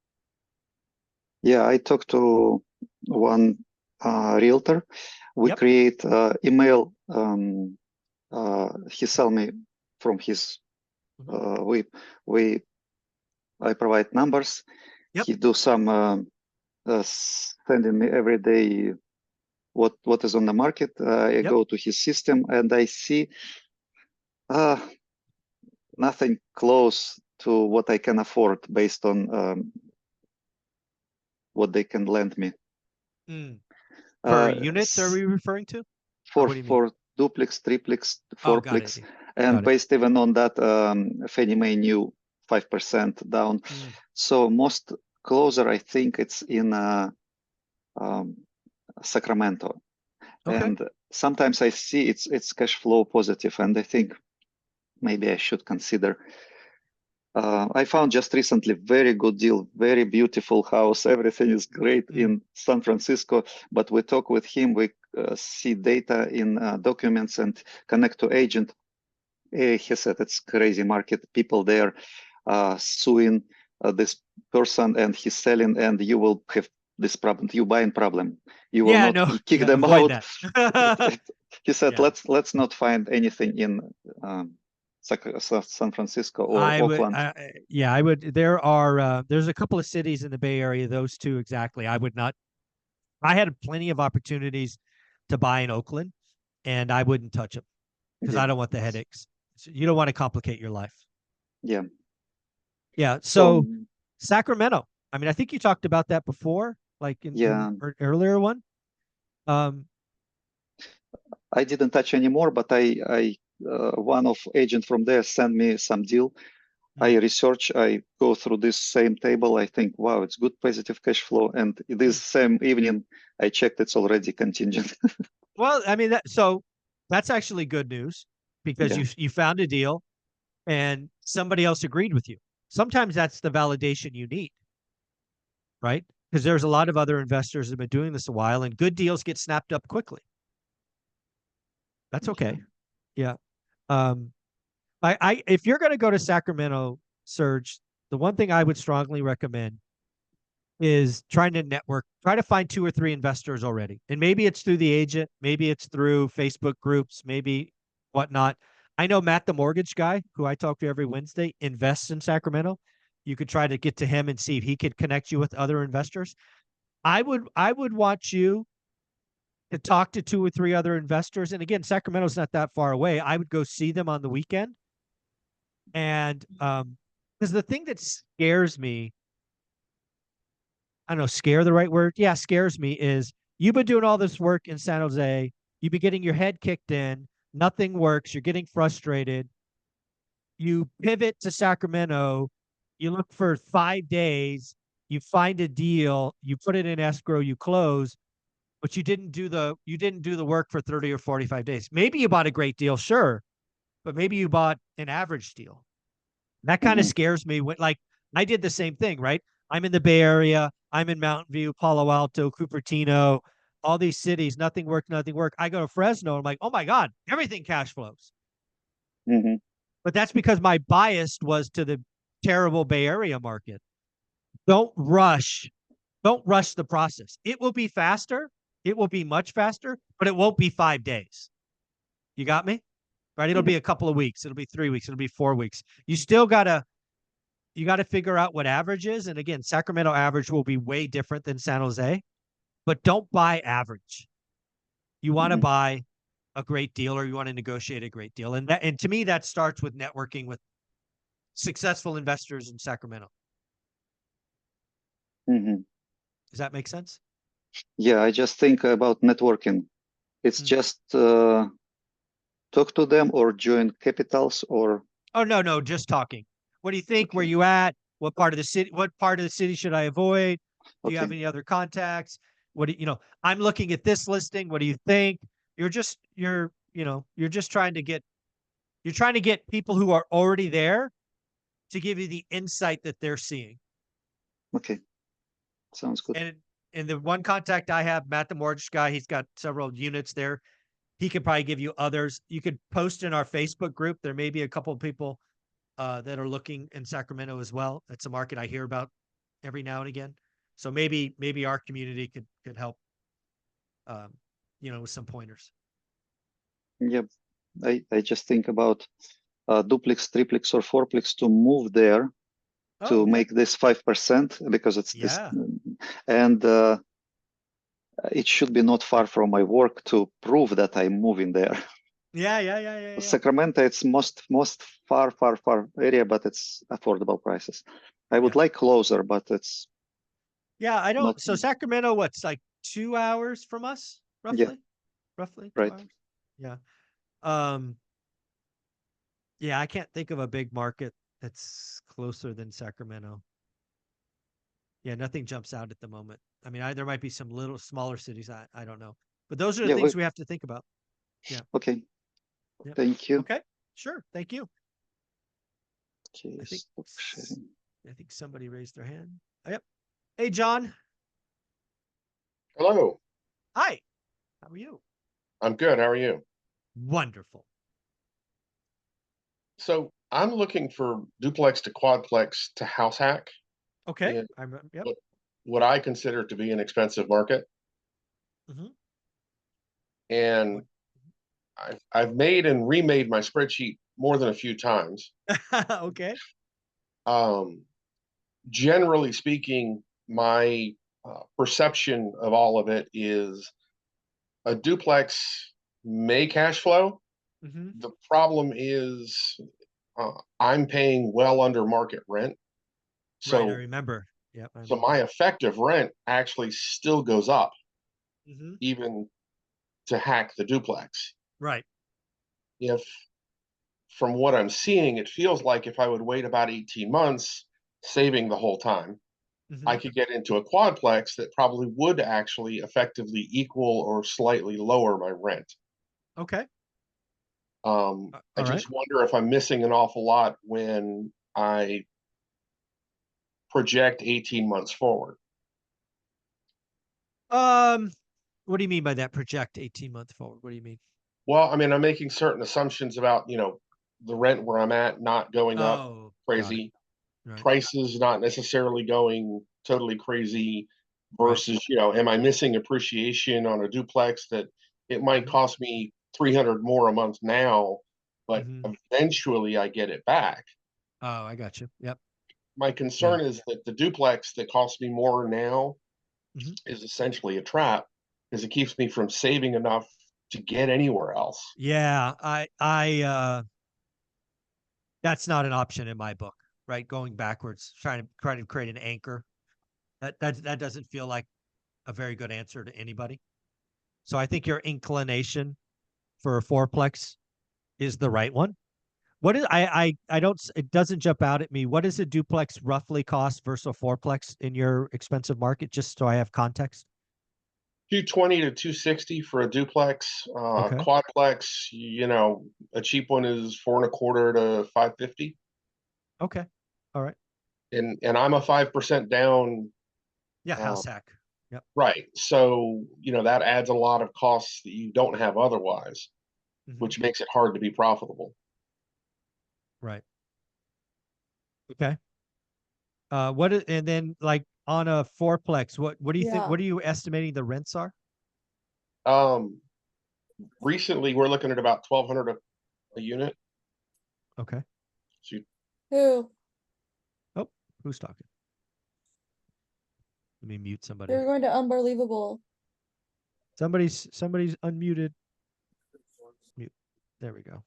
Yeah, I talked to one realtor. We create email. He sell me from his. I provide numbers. He do some sending me every day what is on the market. I go to his system and I see nothing close to what I can afford based on what they can lend me. For units, are we referring to? For duplex, triplex, fourplex, and based even on that, Fannie Mae knew 5% down. So most closer, I think it's in Sacramento. And sometimes I see it's cash flow positive, and I think maybe I should consider. I found just recently very good deal, very beautiful house. Everything is great in San Francisco, but we talk with him, we see data in documents and connect to agent. He said it's crazy market. People there suing this person and he's selling, and you will have this problem. You buying problem. You will not kick them out. He said, let's not find anything in San Francisco or Oakland. I would. There's a couple of cities in the Bay Area, those two exactly. I would not. I had plenty of opportunities to buy in Oakland, and I wouldn't touch them because I don't want the headaches. You don't want to complicate your life. Yeah. So Sacramento. I mean, I think you talked about that before, like in an earlier one. I didn't touch anymore, but I one of agent from there sent me some deal. I research, I go through this same table, I think, wow, it's good positive cash flow. And this same evening, I checked it's already contingent. Well, I mean, so that's actually good news because you found a deal and somebody else agreed with you. Sometimes that's the validation you need, right? Because there's a lot of other investors that have been doing this a while, and good deals get snapped up quickly. That's okay. Yeah. If you're going to go to Sacramento, Serge, the one thing I would strongly recommend is trying to network, try to find 2 or 3 investors already. And maybe it's through the agent, maybe it's through Facebook groups, maybe whatnot. I know Matt, the mortgage guy, who I talk to every Wednesday, invests in Sacramento. You could try to get to him and see if he could connect you with other investors. I would want you to talk to 2 or 3 other investors. And again, Sacramento's not that far away. I would go see them on the weekend. And because the thing that scares me, I don't know, scare the right word? Yeah, scares me is you've been doing all this work in San Jose. You've been getting your head kicked in. Nothing works. You're getting frustrated. You pivot to Sacramento. You look for 5 days. You find a deal. You put it in escrow. You close, but you didn't do the work for 30 or 45 days. Maybe you bought a great deal, sure, but maybe you bought an average deal. That kind of scares me. When, like, I did the same thing, right? I'm in the Bay Area. I'm in Mountain View, Palo Alto, Cupertino, all these cities. Nothing worked, nothing worked. I go to Fresno. I'm like, oh my God, everything cash flows. But that's because my bias was to the terrible Bay Area market. Don't rush the process. It will be faster. It will be much faster, but it won't be 5 days. You got me? Right? It'll be a couple of weeks. It'll be 3 weeks. It'll be 4 weeks. You got to figure out what average is. And again, Sacramento average will be way different than San Jose, but don't buy average. You want to buy a great deal, or you want to negotiate a great deal. And to me, that starts with networking with successful investors in Sacramento. Does that make sense? Yeah, I just think about networking. It's just talk to them or join capitals or. Oh, no, just talking. What do you think? Okay. Where you at? What part of the city should I avoid? Do you have any other contacts? I'm looking at this listing. What do you think? You're just trying to get people who are already there to give you the insight that they're seeing. Okay. Sounds good. And the one contact I have, Matt, the mortgage guy, he's got several units there. He could probably give you others. You could post in our Facebook group. There may be a couple of people that are looking in Sacramento as well. It's a market I hear about every now and again. So maybe our community could help, with some pointers. Yep. I just think about duplex, triplex, or fourplex to move there to make this 5% because it's this, and it should be not far from my work to prove that I'm moving there. Yeah. Sacramento, it's most far area, but it's affordable prices. I would like closer, but it's. Yeah, I don't. So Sacramento, what's like 2 hours from us, roughly? Yeah. Roughly 2 right. hours? Yeah. Yeah, I can't think of a big market that's closer than Sacramento. Yeah, nothing jumps out at the moment. I mean, there might be some little smaller cities. I don't know, but those are the things we have to think about. Yeah. Okay. Yep. Thank you. Okay. Sure. Thank you. Okay, I think somebody raised their hand. Yep. Hey, John. Hello. Hi. How are you? I'm good. How are you? Wonderful. So I'm looking for duplex to quadplex to house hack. Okay. What I consider to be an expensive market. And I've made and remade my spreadsheet more than a few times. Okay. Generally speaking, my perception of all of it is a duplex may cash flow. The problem is I'm paying well under market rent. So right, I remember. Yeah. So my effective rent actually still goes up, even to hack the duplex. Right. If from what I'm seeing, it feels like if I would wait about 18 months, saving the whole time, I could get into a quadplex that probably would actually effectively equal or slightly lower my rent. Okay. I All just right. wonder if I'm missing an awful lot when I project 18 months forward. What do you mean by that? Project 18 months forward? What do you mean? Well, I mean, I'm making certain assumptions about, the rent where I'm at not going up Oh, got it. crazy, Right. prices not necessarily going totally crazy Right. versus, am I missing appreciation on a duplex that it might cost me 300 more a month now, but eventually I get it back. Oh, I got you. Yep. My concern is that the duplex that costs me more now is essentially a trap because it keeps me from saving enough to get anywhere else. Yeah, that's not an option in my book, right? Going backwards, trying to create an anchor. That doesn't feel like a very good answer to anybody. So I think your inclination for a fourplex is the right one. What is I don't, it doesn't jump out at me. What does a duplex roughly cost versus a fourplex in your expensive market? Just so I have context. 220 to 260 for a duplex. Okay. Quadplex, a cheap one is 4.25 to 550. Okay. All right. And I'm a 5% down. Yeah, house hack. Yep. Right. So, that adds a lot of costs that you don't have otherwise, which makes it hard to be profitable. Right. Okay. And then like on a fourplex, what do you think? What are you estimating the rents are? Recently we're looking at about 1,200 a unit. Okay. So Who? Oh, who's talking? Let me mute somebody. You're going to Unbelievable. Somebody's unmuted. Mute. There we go.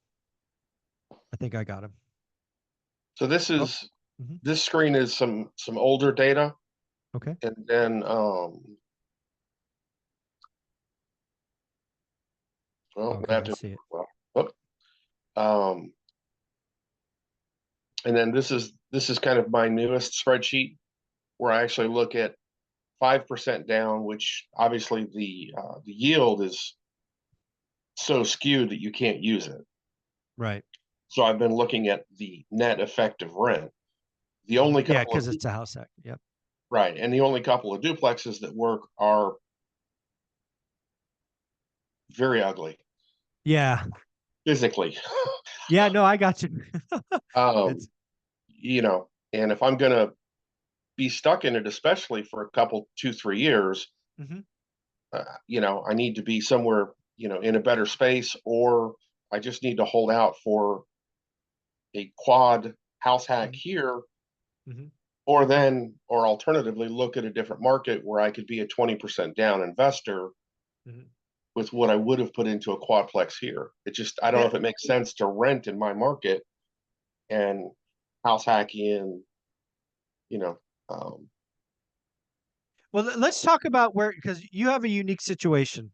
I think I got him. So this is this screen is some older data. Okay. And then well, Okay, that I see it. and then this is kind of my newest spreadsheet where I actually look at 5% down, which obviously the yield is so skewed that you can't use it. Right. So I've been looking at the net effective rent. The only couple because it's a house hack. Yep. Right, and the only couple of duplexes that work are very ugly. Yeah. Physically. Yeah, no, I got you. And if I'm gonna be stuck in it, especially for a couple, 2-3 years, I need to be somewhere, in a better space, or I just need to hold out for a quad house hack here, or alternatively look at a different market where I could be a 20% down investor with what I would have put into a quadplex here. I don't know if it makes sense to rent in my market and house hack in, well, let's talk about because you have a unique situation.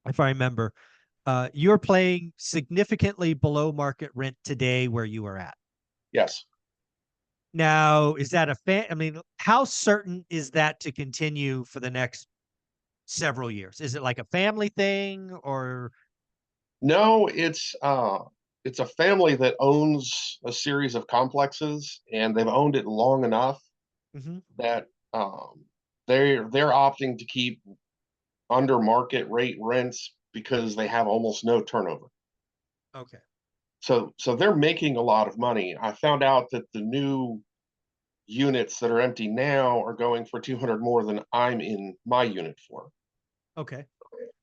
If I remember, you're paying significantly below market rent today where you are at. Yes. Now, is that I mean, how certain is that to continue for the next several years? Is it like a family thing or? No, it's a family that owns a series of complexes, and they've owned it long enough that they're opting to keep under market rate rents because they have almost no turnover. Okay. So they're making a lot of money. I found out that the new units that are empty now are going for 200 more than I'm in my unit for. Okay.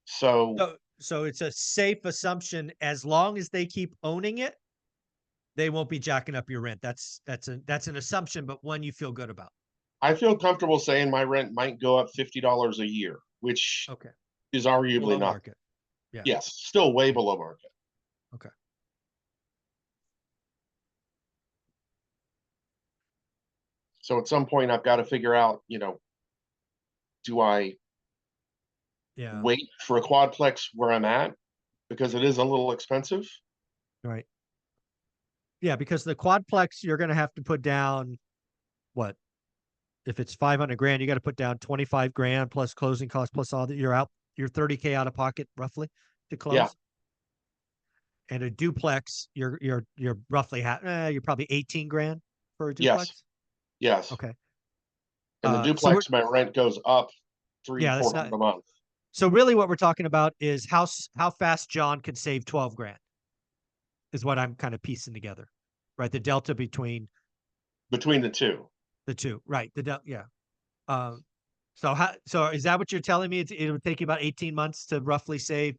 So it's a safe assumption as long as they keep owning it, they won't be jacking up your rent. That's an assumption, but one you feel good about. I feel comfortable saying my rent might go up $50 a year, which is arguably below not market. Yeah. Yes, still way below market. Okay. So at some point I've got to figure out, do I wait for a quadplex where I'm at because it is a little expensive? Right. Yeah, because the quadplex, you're going to have to put down what? If it's 500 grand, you got to put down 25 grand plus closing costs plus all that. You're 30K out of pocket roughly to close. Yeah. And a duplex, you're roughly you're probably 18 grand for a duplex. Yes. Okay. And the duplex, my rent goes up $300-400 a month. So really what we're talking about is how fast John could save 12 grand is what I'm kind of piecing together, right? The delta between the two. The two, right? Yeah. So is that what you're telling me? It would take you about 18 months to roughly save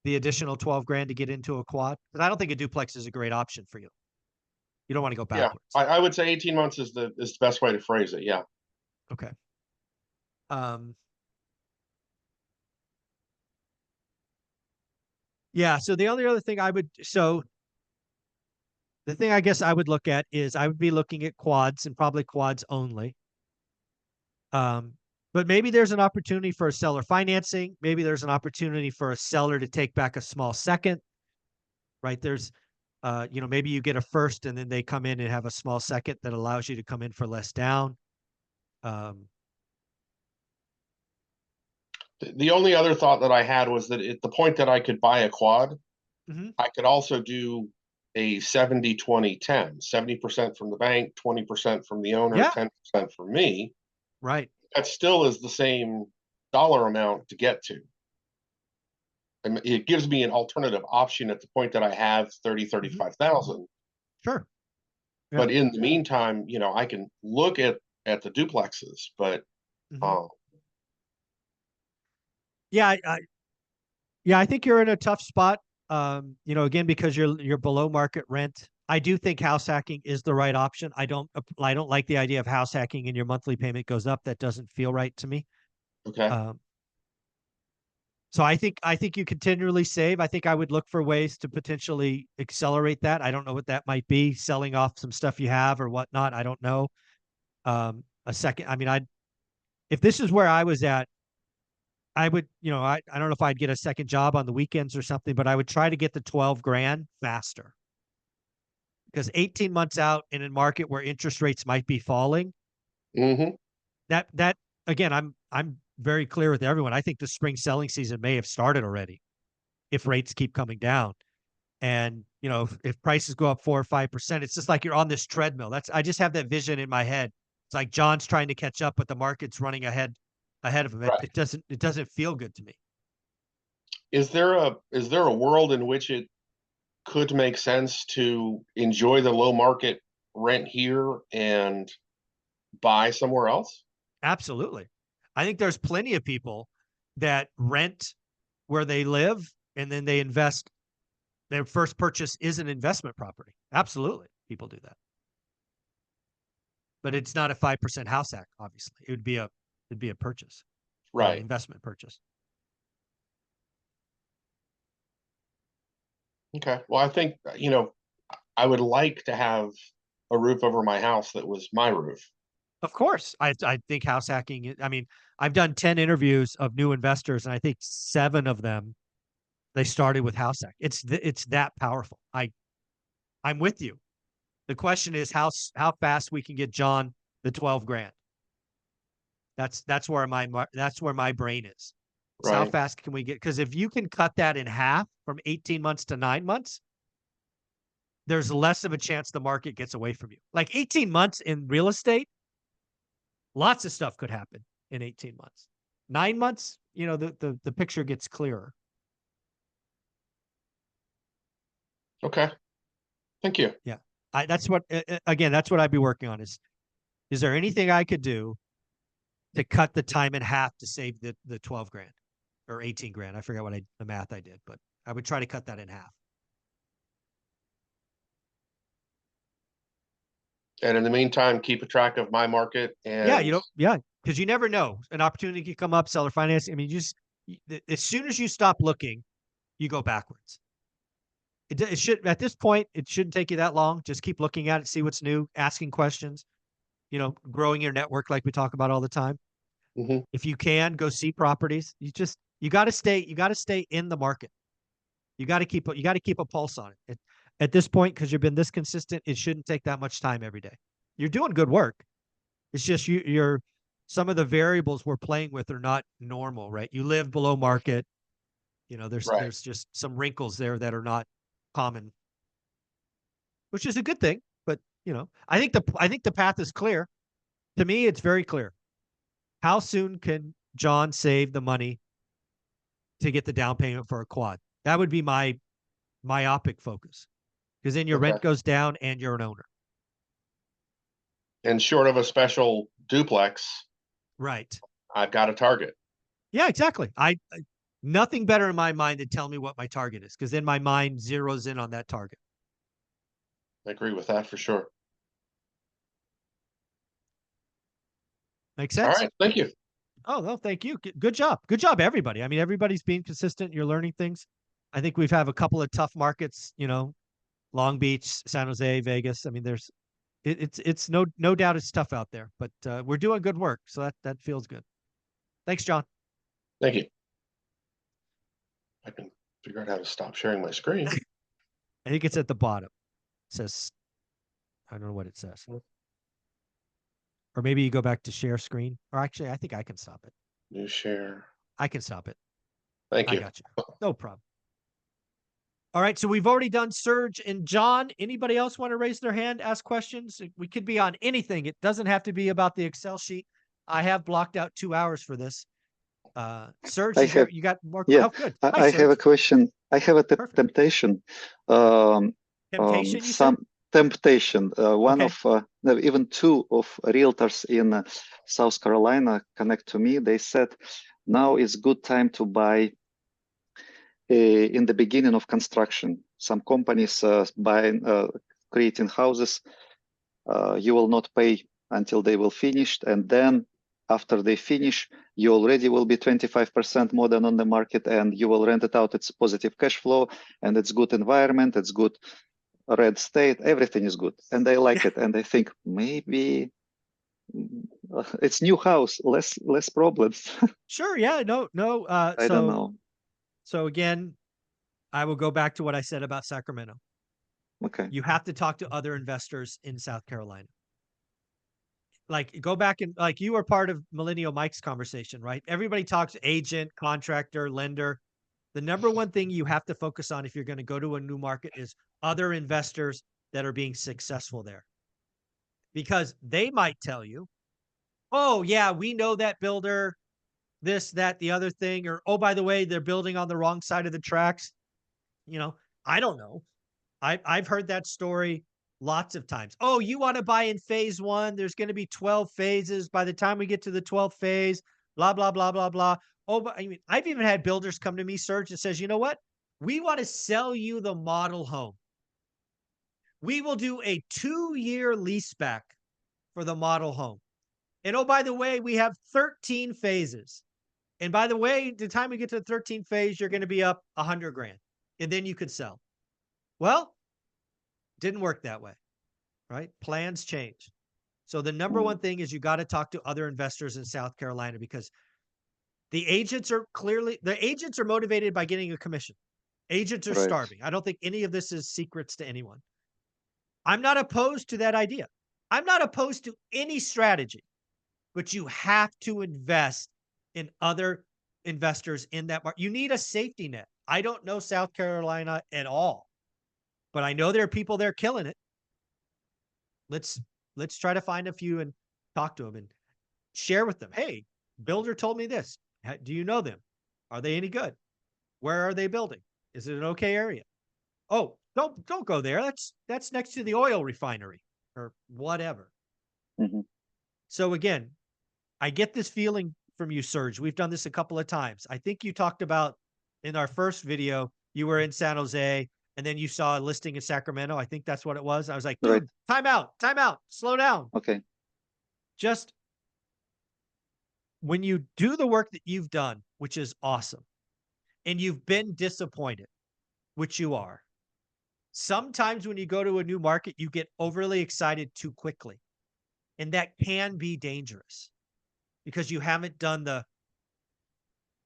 the additional 12 grand to get into a quad? Because I don't think a duplex is a great option for you. You don't want to go backwards. Yeah, I would say 18 months is the best way to phrase it. Yeah. Okay. Yeah. So the only other thing the thing I guess I would look at is I would be looking at quads and probably quads only. But maybe there's an opportunity for a seller financing. Maybe there's an opportunity for a seller to take back a small second, right? There's, maybe you get a first and then they come in and have a small second that allows you to come in for less down. The only other thought that I had was that at the point that I could buy a quad, I could also do a 70-20-10, 70% from the bank, 20% from the owner, 10% from me. Right. That still is the same dollar amount to get to. And it gives me an alternative option at the point that I have 35,000. Sure. Yeah. But in the meantime, I can look at the duplexes, but I think you're in a tough spot. Again, because you're below market rent. I do think house hacking is the right option. I don't like the idea of house hacking and your monthly payment goes up. That doesn't feel right to me. Okay. So I think you continually save. I think I would look for ways to potentially accelerate that. I don't know what that might be, selling off some stuff you have or whatnot. I don't know. If this is where I was at, I would, I don't know if I'd get a second job on the weekends or something, but I would try to get the 12 grand faster. Because 18 months out in a market where interest rates might be falling, that again, I'm very clear with everyone. I think the spring selling season may have started already if rates keep coming down. And, if prices go up 4 or 5%, it's just like you're on this treadmill. I just have that vision in my head. It's like John's trying to catch up, but the market's running ahead of him. Right. It doesn't feel good to me. Is there a world in which it could make sense to enjoy the low market rent here and buy somewhere else? Absolutely. I think there's plenty of people that rent where they live and then they invest. Their first purchase is an investment property. Absolutely. People do that. But it's not a 5% house hack, obviously. It'd be a purchase. Right. Investment purchase. Okay. Well, I think, I would like to have a roof over my house that was my roof. Of course. I think house hacking, I've done 10 interviews of new investors and I think 7 of them, they started with house hack. It's that powerful. I'm with you. The question is how fast we can get John the 12 grand. That's where my brain is. So right. How fast can we get? Because if you can cut that in half from 18 months to 9 months, there's less of a chance the market gets away from you. Like 18 months in real estate, lots of stuff could happen in 18 months. 9 months, the picture gets clearer. Okay. Thank you. Yeah. That's what I'd be working on is there anything I could do to cut the time in half to save the 12 grand or 18 grand? I forgot the math I did, but I would try to cut that in half. And in the meantime, keep a track of my market. And because you never know. An opportunity could come up, seller financing. As soon as you stop looking, you go backwards. It should, at this point, it shouldn't take you that long. Just keep looking at it, see what's new, asking questions, growing your network like we talk about all the time. If you can, go see properties. You got to stay in the market. You got to keep a pulse on it. at this point, because you've been this consistent, it shouldn't take that much time every day. You're doing good work. It's just you're some of the variables we're playing with are not normal, right? You live below market. You know, there's just some wrinkles there that are not common, which is a good thing. But you know, I think the path is clear. To me, it's very clear. How soon can John save the money to get the down payment for a quad? That would be my myopic focus, because then your rent goes down and you're an owner. And short of a special duplex, right? I've got a target. Yeah, exactly. I nothing better in my mind than tell me what my target is, because then my mind zeroes in on that target. I agree with that for sure. Makes sense. All right, thank you. Oh, no, thank you. Good job. Good job, everybody. I mean, everybody's being consistent. You're learning things. I think we've had a couple of tough markets, you know, Long Beach, San Jose, Vegas. I mean, it's no doubt it's tough out there, but we're doing good work. So that feels good. Thanks, John. Thank you. I can figure out how to stop sharing my screen. I think it's at the bottom. It says, I don't know what it says. Or maybe you go back to share screen. Or actually, I think I can stop it. New share. I can stop it. Thank you. I got you. No problem. All right, so we've already done Serge and John. Anybody else want to raise their hand, ask questions? We could be on anything. It doesn't have to be about the Excel sheet. I have blocked out 2 hours for this. Serge, you got more? Yeah, oh, good. I have a question. I have a temptation. Temptation, temptation. One of, no, even two of realtors in South Carolina connect to me. They said, now is good time to buy in the beginning of construction. Some companies creating houses, you will not pay until they will finish, and then after they finish, you already will be 25% more than on the market, and you will rent it out. It's positive cash flow, and it's good environment, it's good red state, everything is good, and they like it, and they think maybe it's new house, less problems. Sure, yeah, no. I don't know. So again, I will go back to what I said about Sacramento. Okay. You have to talk to other investors in South Carolina. Like, go back and, like, you were part of Millennial Mike's conversation, right? Everybody talks agent, contractor, lender. The number one thing you have to focus on if you're going to go to a new market is other investors that are being successful there. Because they might tell you, oh, yeah, we know that builder, this, that, the other thing, or, oh, by the way, they're building on the wrong side of the tracks. You know, I don't know. I've heard that story lots of times. Oh, you want to buy in phase one? There's going to be 12 phases. By the time we get to the 12th phase, blah, blah, blah, blah, blah. Oh, but I mean, I've even had builders come to me, Serge, and says, you know what? We want to sell you the model home. We will do a 2-year lease back for the model home. And oh, by the way, we have 13 phases. And by the way, the time we get to the 13th phase, you're going to be up $100,000. And then you could sell. Well, didn't work that way, right? Plans change. So the number one thing is you got to talk to other investors in South Carolina, because the agents are motivated by getting a commission. Agents are starving. I don't think any of this is secrets to anyone. I'm not opposed to that idea. I'm not opposed to any strategy, but you have to invest in other investors in that market. You need a safety net. I don't know South Carolina at all, but I know there are people there killing it. Let's try to find a few and talk to them and share with them. Hey, builder told me this. Do you know them? Are they any good? Where are they building? Is it an okay area? Oh, don't go there. That's next to the oil refinery or whatever. Mm-hmm. So again, I get this feeling from you, Serge. We've done this a couple of times. I think you talked about in our first video, you were in San Jose and then you saw a listing in Sacramento. I think that's what it was. I was like, dude, time out, slow down. Okay. Just when you do the work that you've done, which is awesome, and you've been disappointed, which you are, sometimes when you go to a new market, you get overly excited too quickly. And that can be dangerous because you haven't done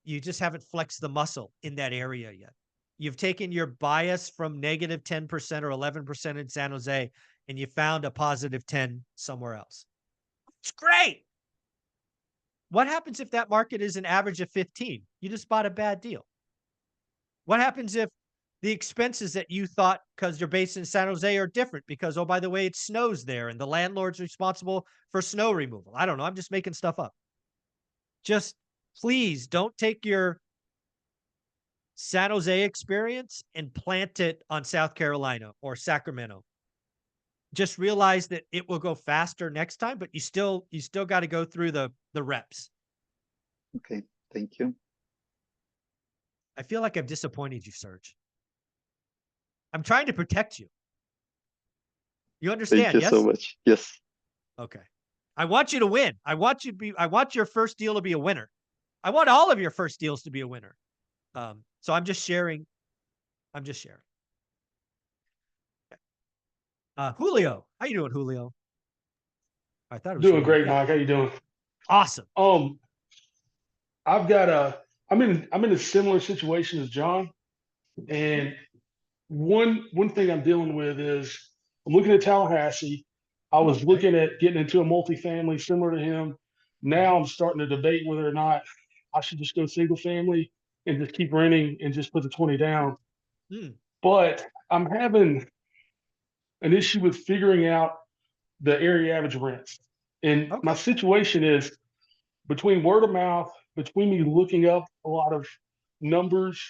you just haven't flexed the muscle in that area yet. You've taken your bias from negative 10% or 11% in San Jose, and you found a positive 10 somewhere else. It's great. What happens if that market is an average of 15? You just bought a bad deal. What happens if the expenses that you thought, because you're based in San Jose, are different because, oh, by the way, it snows there and the landlord's responsible for snow removal? I don't know. I'm just making stuff up. Just please don't take your San Jose experience and plant it on South Carolina or Sacramento. Just realize that it will go faster next time, but you still got to go through the reps. Okay, thank you. I feel like I've disappointed you, Serge. I'm trying to protect you. You understand? Thank you yes? so much. Yes. Okay. I want you to win. I want your first deal to be a winner. I want all of your first deals to be a winner. So I'm just sharing. Julio, how you doing, Julio? I thought it was Doing Julio. great, Mike. How you doing? Awesome. I've got I'm in a similar situation as John, and one thing I'm dealing with is I'm looking at Tallahassee. I was looking at getting into a multifamily similar to him. Now I'm starting to debate whether or not I should just go single family and just keep renting and just put the 20 down. But I'm having an issue with figuring out the area average rents. And my situation is between word of mouth, between me looking up a lot of numbers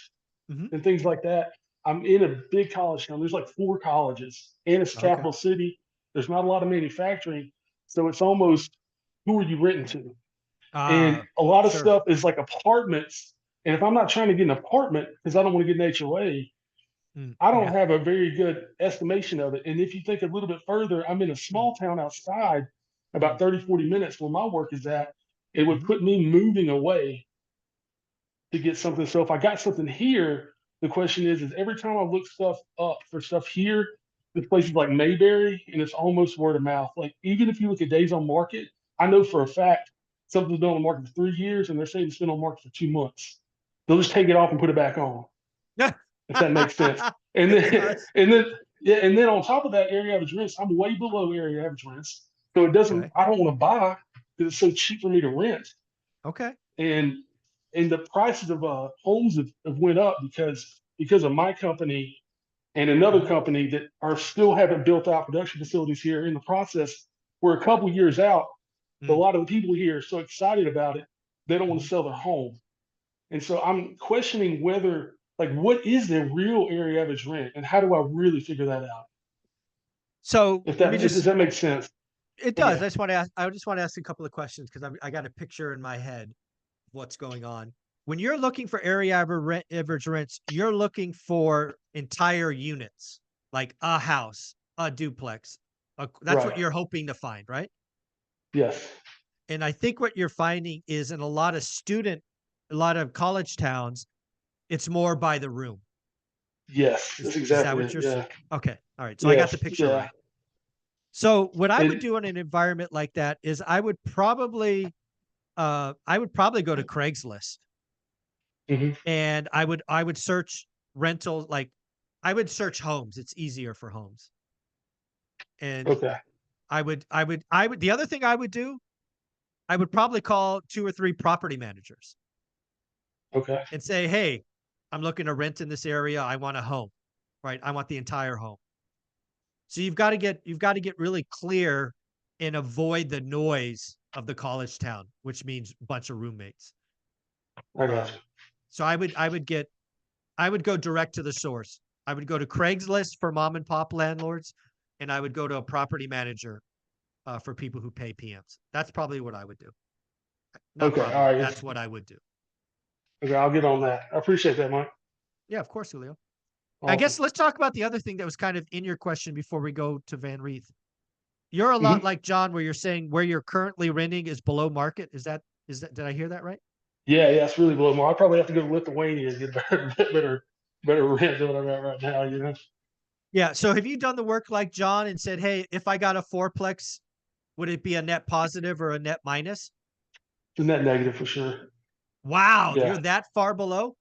and things like that. I'm in a big college town. There's like 4 colleges, and it's capital city. There's not a lot of manufacturing. So it's almost, who are you renting to? And a lot of stuff is like apartments. And if I'm not trying to get an apartment because I don't want to get an HOA, I don't have a very good estimation of it. And if you think a little bit further, I'm in a small town outside, about 30, 40 minutes where my work is at. It would put me moving away to get something. So if I got something here, the question is every time I look stuff up for stuff here, there's places like Mayberry, and it's almost word of mouth. Like, even if you look at days on market, I know for a fact something's been on the market for 3 years, and they're saying it's been on the market for 2 months. They'll just take it off and put it back on. If that makes sense. And then on top of that, area average rents, I'm way below area average rents. So it doesn't, I don't want to buy because it's so cheap for me to rent. Okay. And the prices of homes have went up because of my company and another company that are still haven't built out production facilities here in the process. We're a couple years out, but a lot of the people here are so excited about it, they don't want to sell their home. And so I'm questioning whether, like, what is the real area average rent, and how do I really figure that out? So does that make sense? It does. I just want to ask a couple of questions because I got a picture in my head of what's going on. When you're looking for area average rents, you're looking for entire units, like a house, a duplex. That's what you're hoping to find, right? Yes. And I think what you're finding is in a lot of college towns, it's more by the room. Yes, that's exactly is that what you're saying? Okay. All right. So I got the picture right. So what I would do in an environment like that is I would probably go to Craigslist. And I would search rentals, like I would search homes. It's easier for homes. And the other thing I would do, I would probably call 2 or 3 property managers. And say, hey, I'm looking to rent in this area. I want a home, right? I want the entire home. So you've got to get really clear and avoid the noise of the college town, which means a bunch of roommates. I got you. So I would go direct to the source. I would go to Craigslist for mom and pop landlords, and I would go to a property manager for people who pay PMs. That's probably what I would do. All right. That's what I would do. Okay, I'll get on that. I appreciate that, Mike. Yeah, of course, Julio. Awesome. I guess let's talk about the other thing that was kind of in your question before we go to Van Reeth. You're a lot like John, where you're saying where you're currently renting is below market. Is that did I hear that right? Yeah, it's really below market. I probably have to go to Lithuania and get better rent than what I'm at right now, you know? Yeah. So have you done the work like John and said, hey, if I got a fourplex, would it be a net positive or a net minus? It's a net negative for sure. Wow. Yeah. You're that far below?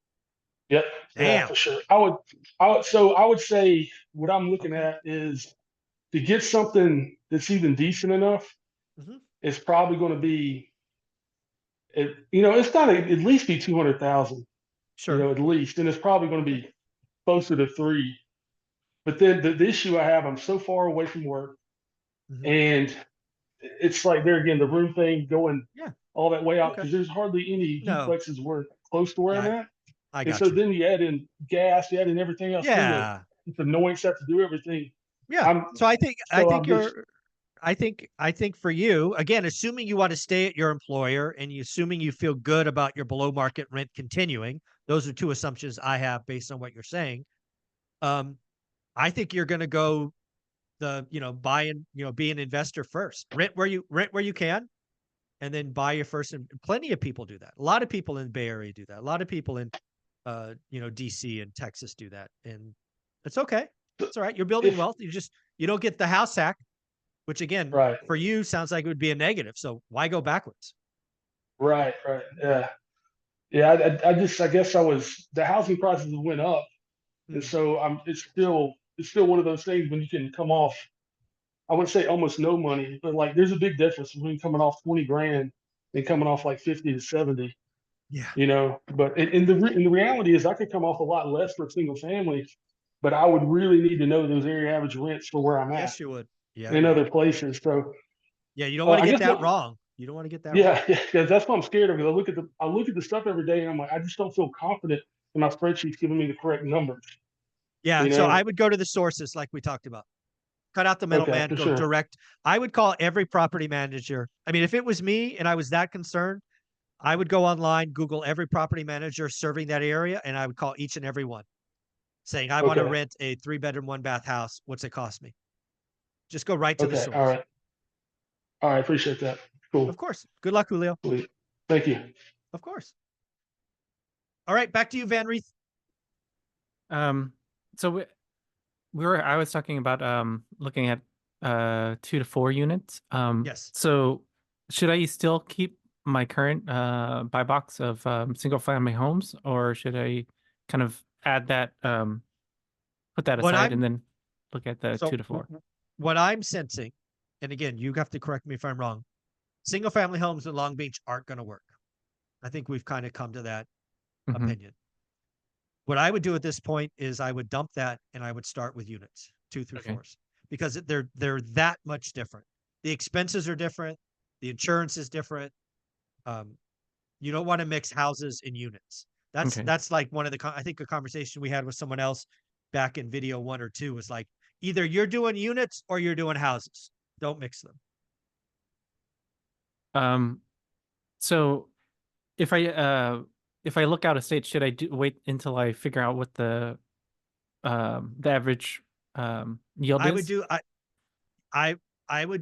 Yep. Yeah, Damn. for sure. I would say what I'm looking Okay. at is to get something that's even decent enough. Mhm. It's probably going to be, it's got to at least be 200,000. Sure. At least, and it's probably going to be closer to 3. But then the issue I have, I'm so far away from work, Mhm. and it's like there again, the room thing going Yeah. all that way out Okay. because there's hardly any No. duplexes where close to where I'm Yeah, at. I And got so you. then you add in gas, you add in everything else, then Yeah. it's annoying stuff to do everything. Yeah. I'm So I think so I'm just I think for you, again, assuming you want to stay at your employer and you assuming you feel good about your below market rent continuing, those are two assumptions I have based on what you're saying. I think you're going to go buy and, be an investor first. Rent where you can, and then buy your first. And plenty of people do that. A lot of people in the Bay Area do that. A lot of people in, DC and Texas do that. And it's okay. It's all right. You're building if wealth. You don't get the house hack, which again, right, for you sounds like it would be a negative. So why go backwards? right, yeah, yeah. I guess the housing prices went up, and Hmm. so it's still one of those things when you can come off. I wouldn't say almost no money, but like there's a big difference between coming off 20 grand and coming off like 50 to 70. Yeah. But in the reality is I could come off a lot less for a single family, but I would really need to know those area average rents for where I'm at Yes, you would. Yeah, in you would. other places. So Yeah, you don't want to I get guess that what, wrong. You don't want to get that wrong. yeah, yeah, because that's what I'm scared of. Because I look at the stuff every day, and I'm like, I just don't feel confident in my spreadsheets giving me the correct numbers. Yeah. You So I know? would go to the sources like we talked about. Cut out the Okay, middleman, for go sure. direct. I would call every property manager. I mean, if it was me and I was that concerned, I would go online, Google every property manager serving that area, and I would call each and every one saying, I want to Okay, rent a 3-bedroom, 1-bath house. What's it cost me? Just go right to the okay, all source. right, all right. Appreciate that. Of Cool, course. Good luck, Julio. sweet. Thank you. Of course. All right. Back to you, Van Reeth. So I was talking about looking at 2 to 4 units. Yes. So should I still keep my current buy box of single family homes, or should I kind of add that put that aside and then look at the 2 to 4? What I'm sensing, and again, you have to correct me if I'm wrong, single family homes in Long Beach aren't going to work. I think we've kind of come to that opinion. What I would do at this point is I would dump that and I would start with units 2 through 4s because they're that much different. The expenses are different. The insurance is different. You don't want to mix houses and units. That's like one of I think a conversation we had with someone else back in video 1 or 2 was like, either you're doing units or you're doing houses. Don't mix them. So if I look out of state, should I wait until I figure out what the average yield I is? would do I would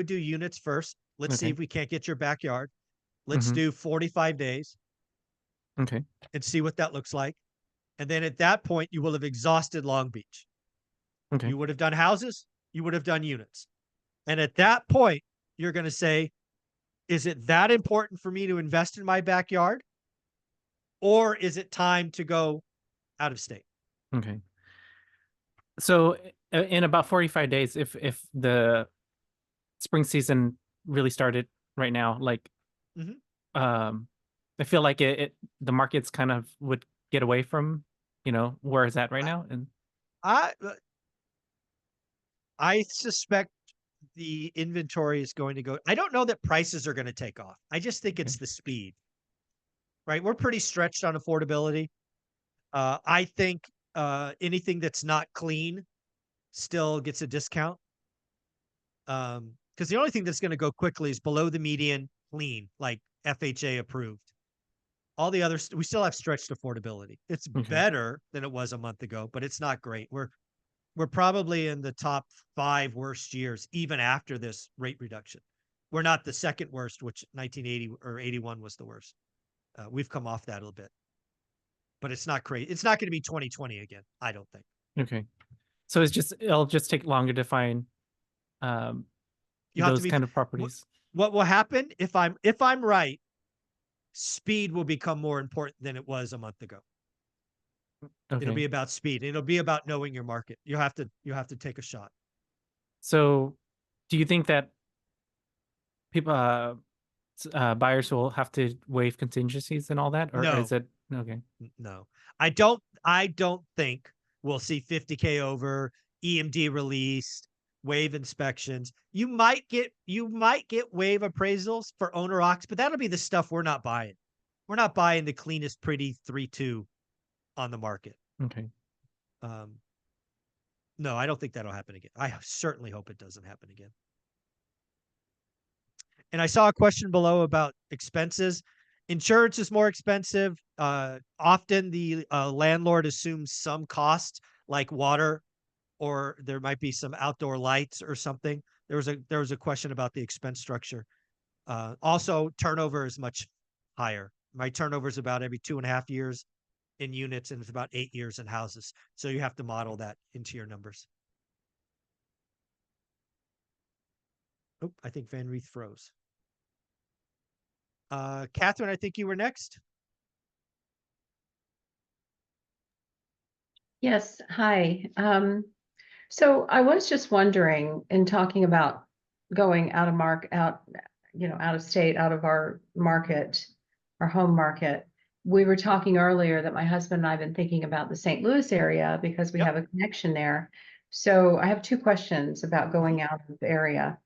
do units first. Let's see if we can't get your backyard. Let's do 45 days. Okay. And see what that looks like. And then at that point, you will have exhausted Long Beach. Okay. You would have done houses, you would have done units. And at that point, you're going to say, is it that important for me to invest in my backyard? Or is it time to go out of state? Okay. So in about 45 days, if the spring season really started right now, like, I feel like the markets kind of would get away from, where it's at right now. And I suspect the inventory is going to go. I don't know that prices are going to take off. I just think it's the speed, right? We're pretty stretched on affordability. I think anything that's not clean still gets a discount. Because the only thing that's going to go quickly is below the median clean, like FHA approved. All the others, we still have stretched affordability. It's better than it was a month ago, but it's not great. We're probably in the top 5 worst years, even after this rate reduction. We're not the second worst, which 1980 or 81 was the worst. We've come off that a little bit, but it's not crazy. It's not going to be 2020 again, I don't think. Okay. So it'll just take longer to find those kind of properties. What will happen if I'm right, speed will become more important than it was a month ago. Okay. It'll be about speed. It'll be about knowing your market. You have to take a shot. So, do you think that people, buyers will have to waive contingencies and all that, or No. is it okay? No, I don't think we'll see 50K over, EMD released, wave inspections. You might get wave appraisals for owner ox, but that'll be the stuff we're not buying. We're not buying the cleanest, pretty 3-2 on the market. Okay. No, I don't think that'll happen again. I certainly hope it doesn't happen again. And I saw a question below about expenses. Insurance is more expensive. Often the landlord assumes some cost like water, or there might be some outdoor lights or something. There was a question about the expense structure. Also, turnover is much higher. My turnover is about every 2.5 years in units, and it's about 8 years in houses. So you have to model that into your numbers. Oh, I think Van Reeth froze. Catherine, I think you were next. Yes, hi. So I was just wondering, in talking about going out of state, out of our market, our home market. We were talking earlier that my husband and I have been thinking about the St. Louis area because we have a connection there. So I have 2 questions about going out of the area.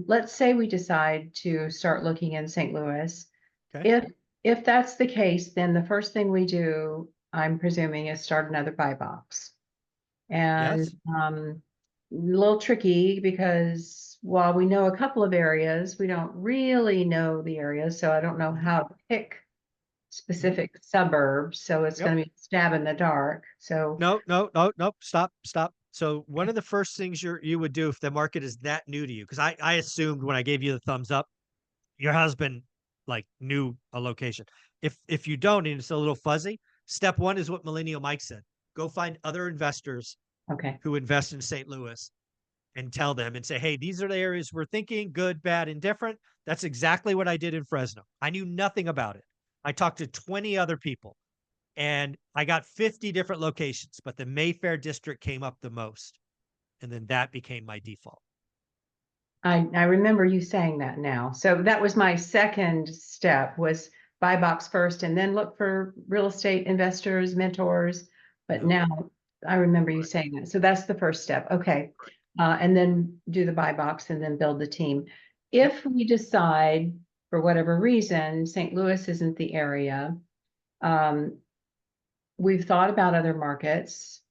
Let's say we decide to start looking in St. Louis. Okay. If that's the case, then the first thing we do, I'm presuming, is start another buy box. And Yes. a little tricky because while we know a couple of areas, we don't really know the areas. So I don't know how to pick specific suburbs. So it's going to be a stab in the dark. So No. Stop. So one of the first things you would do if the market is that new to you, because I assumed when I gave you the thumbs up, your husband like knew a location. If you don't and it's a little fuzzy, step 1 is what Millennial Mike said. Go find other investors who invest in St. Louis and tell them and say, hey, these are the areas we're thinking, good, bad, indifferent. That's exactly what I did in Fresno. I knew nothing about it. I talked to 20 other people and I got 50 different locations, but the Mayfair district came up the most. And then that became my default. I remember you saying that now. So that was my second step, was buy box first and then look for real estate investors, mentors. But now I remember you saying that. So that's the first step. Okay. And then do the buy box and then build the team. If we decide for whatever reason, St. Louis isn't the area, we've thought about other markets.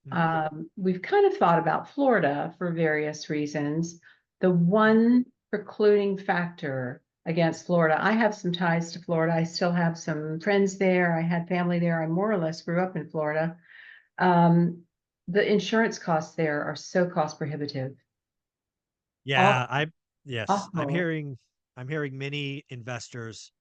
We've kind of thought about Florida for various reasons. The one precluding factor against Florida, I have some ties to Florida. I still have some friends there. I had family there. I more or less grew up in Florida. The insurance costs there are so cost prohibitive. Yeah, I'm Awful. hearing many investors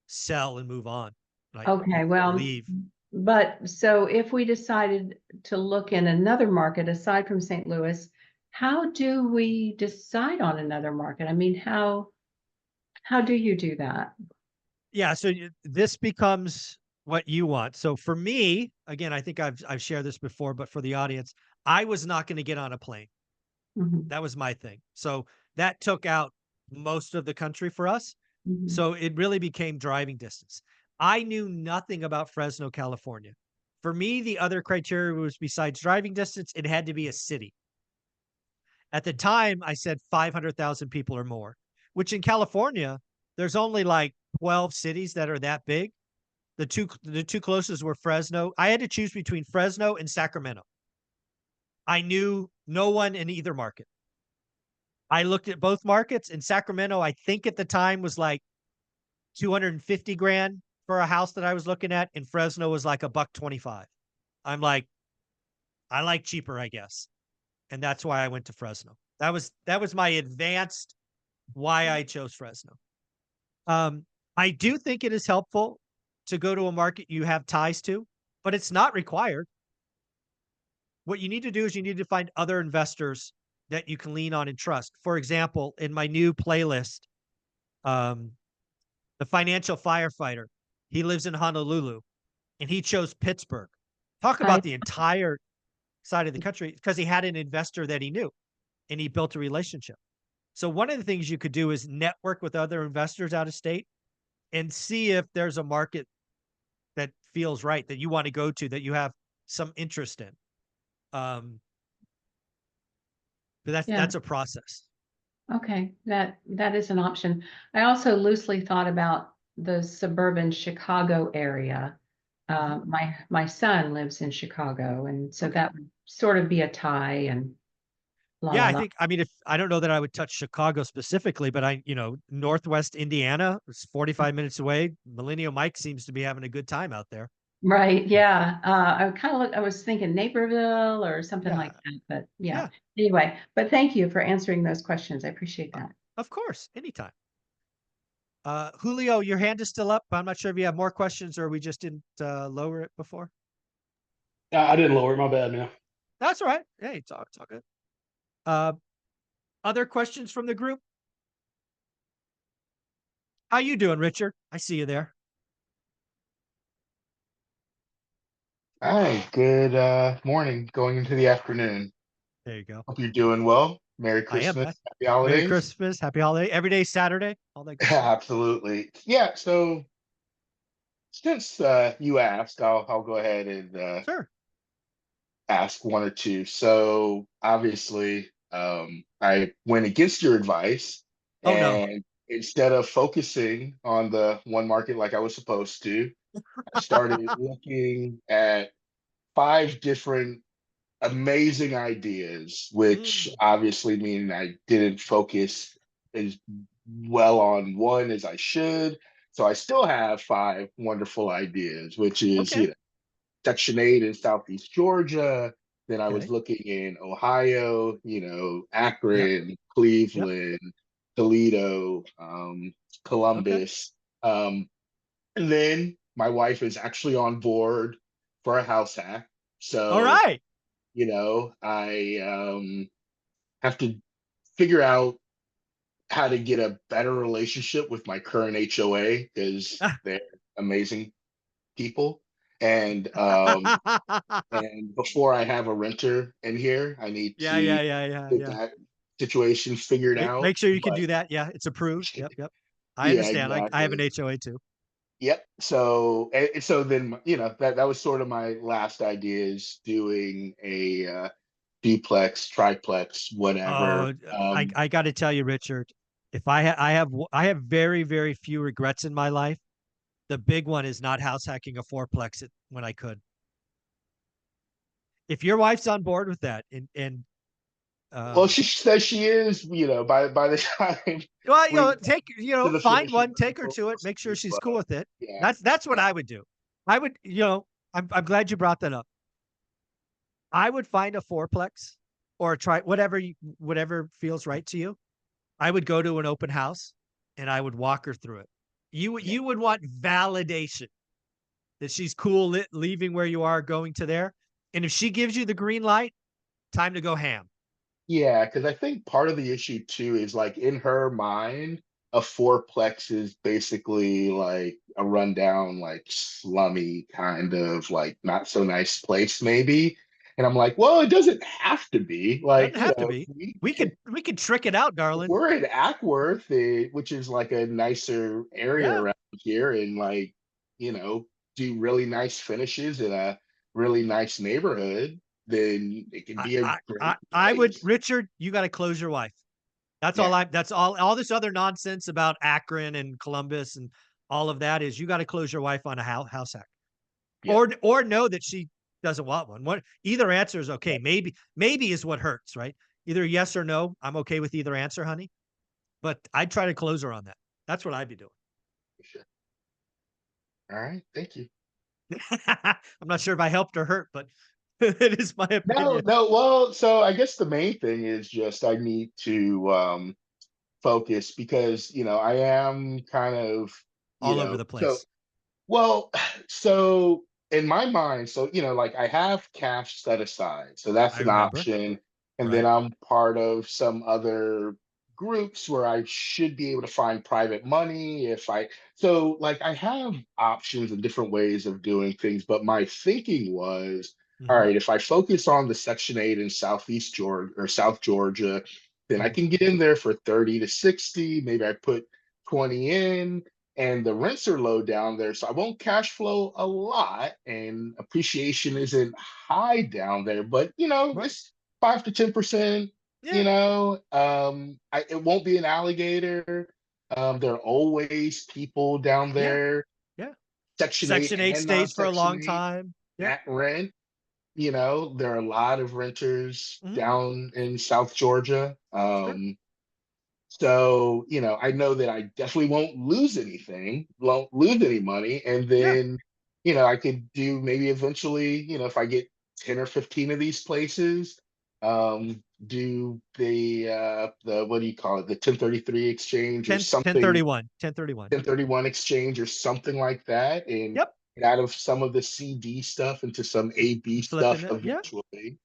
sell and move on. Like, Okay, well, leave. but so if we decided to look in another market aside from St. Louis, how do we decide on another market? I mean, how do you do that? Yeah, so this becomes what you want. So for me, again, I think I've shared this before, but for the audience, I was not going to get on a plane. That was my thing. So that took out most of the country for us. So it really became driving distance. I knew nothing about Fresno, California. For me, the other criteria was, besides driving distance, it had to be a city. At the time, I said 500,000 people or more, which in California, there's only like 12 cities that are that big. The two closest were Fresno. I had to choose between Fresno and Sacramento. I knew no one in either market. I looked at both markets. In Sacramento, I think at the time was like 250 grand for a house that I was looking at. In Fresno was like $125. I'm like, I like cheaper, I guess. And that's why I went to Fresno. That was my advanced why I chose Fresno. I do think it is helpful to go to a market you have ties to, but it's not required. What you need to do is you need to find other investors that you can lean on and trust. For example, in my new playlist, the financial firefighter, he lives in Honolulu and he chose Pittsburgh. Talk about the entire side of the country, because he had an investor that he knew and he built a relationship. So one of the things you could do is network with other investors out of state and see if there's a market that feels right, that you want to go to, that you have some interest in. But that's a process. Okay, that is an option. I also loosely thought about the suburban Chicago area. My son lives in Chicago, and so that would sort of be a tie. And Yeah, I mean, if I don't know that I would touch Chicago specifically, but Northwest Indiana is 45 minutes away. Millennial Mike seems to be having a good time out there. Right. Yeah. I was thinking Naperville or something like that, but yeah. Anyway, but thank you for answering those questions. I appreciate that. Of course. Anytime. Julio, your hand is still up. I'm not sure if you have more questions or we just didn't lower it before. I didn't lower it. My bad, man. That's all right. Hey, it's all good. Other questions from the group? How you doing, Richard? I see you there. Hi, good morning, going into the afternoon. There you go. Hope you're doing well. Merry Christmas, happy holidays. Merry Christmas, happy holiday. Every day Saturday, all that good stuff. Absolutely. Yeah, so since you asked, I'll go ahead and sure. ask one or two. So obviously, I went against your advice, and instead of focusing on the one market like I was supposed to, I started looking at 5 different amazing ideas, which obviously mean I didn't focus as well on one as I should. So I still have 5 wonderful ideas, which is, Section 8 in Southeast Georgia. Then I was looking in Ohio, Akron, Cleveland, Toledo, Columbus. And then my wife is actually on board for a house hack. So, all right. I have to figure out how to get a better relationship with my current HOA because they're amazing people. And and before I have a renter in here, I need to get that situation figured out. Make sure you can do that. Yeah, it's approved. Yep. I understand. Exactly. I have an HOA too. Yep. So then that was sort of my last idea, is doing a duplex, triplex, whatever. I got to tell you, Richard, if I have very, very few regrets in my life. The big one is not house hacking a fourplex when I could. If your wife's on board with that, and well, she says she is, by the time. Well, find one, take her to it, make sure she's cool with it. Yeah. That's what I would do. I would, I'm glad you brought that up. I would find a fourplex or whatever feels right to you. I would go to an open house and I would walk her through it. You would want validation that she's cool leaving where you are, going to there. And if she gives you the green light, time to go ham. Yeah, because I think part of the issue too is, like, in her mind, a fourplex is basically like a rundown, like slummy kind of like not so nice place, maybe. And I'm like, well, it doesn't have to be. Like, doesn't have to be. We could trick it out, darling. We're in Ackworth, which is like a nicer area around here, and like, do really nice finishes in a really nice neighborhood. Then it can be a great I would, Richard, you got to close your wife. That's all this other nonsense about Akron and Columbus and all of that is you got to close your wife on a house hack. Or know that she doesn't want one. Either answer is okay. Maybe is what hurts, right? Either yes or no. I'm okay with either answer, honey. But I'd try to close her on that. That's what I'd be doing. Sure. All right. Thank you. I'm not sure if I helped or hurt, but it is my opinion. No. Well, so I guess the main thing is just I need to focus because, I am kind of all over the place. So in my mind, like I have cash set aside, so that's an option. And then I'm part of some other groups where I should be able to find private money so like I have options and different ways of doing things, but my thinking was, all right, if I focus on the Section 8 in Southeast Georgia or South Georgia, then I can get in there for 30 to 60. Maybe I put 20 in, and the rents are low down there, so I won't cash flow a lot, and appreciation isn't high down there, but it's 5 to 10%. It won't be an alligator. There are always people down there. Yeah. Section 8 8 and stays for a non-Section long 8 time. Yeah. at rent. There are a lot of renters Mhm. down in South Georgia. Sure. So, I know that I definitely won't lose any money. And then, I could do maybe eventually, if I get 10 or 15 of these places, do the what do you call it? The 1033 exchange or 10, something, 1031, 1031. 1031 exchange or something like that. And Yep. get out of some of the CD stuff into some AB Flipping stuff it. Yeah. eventually.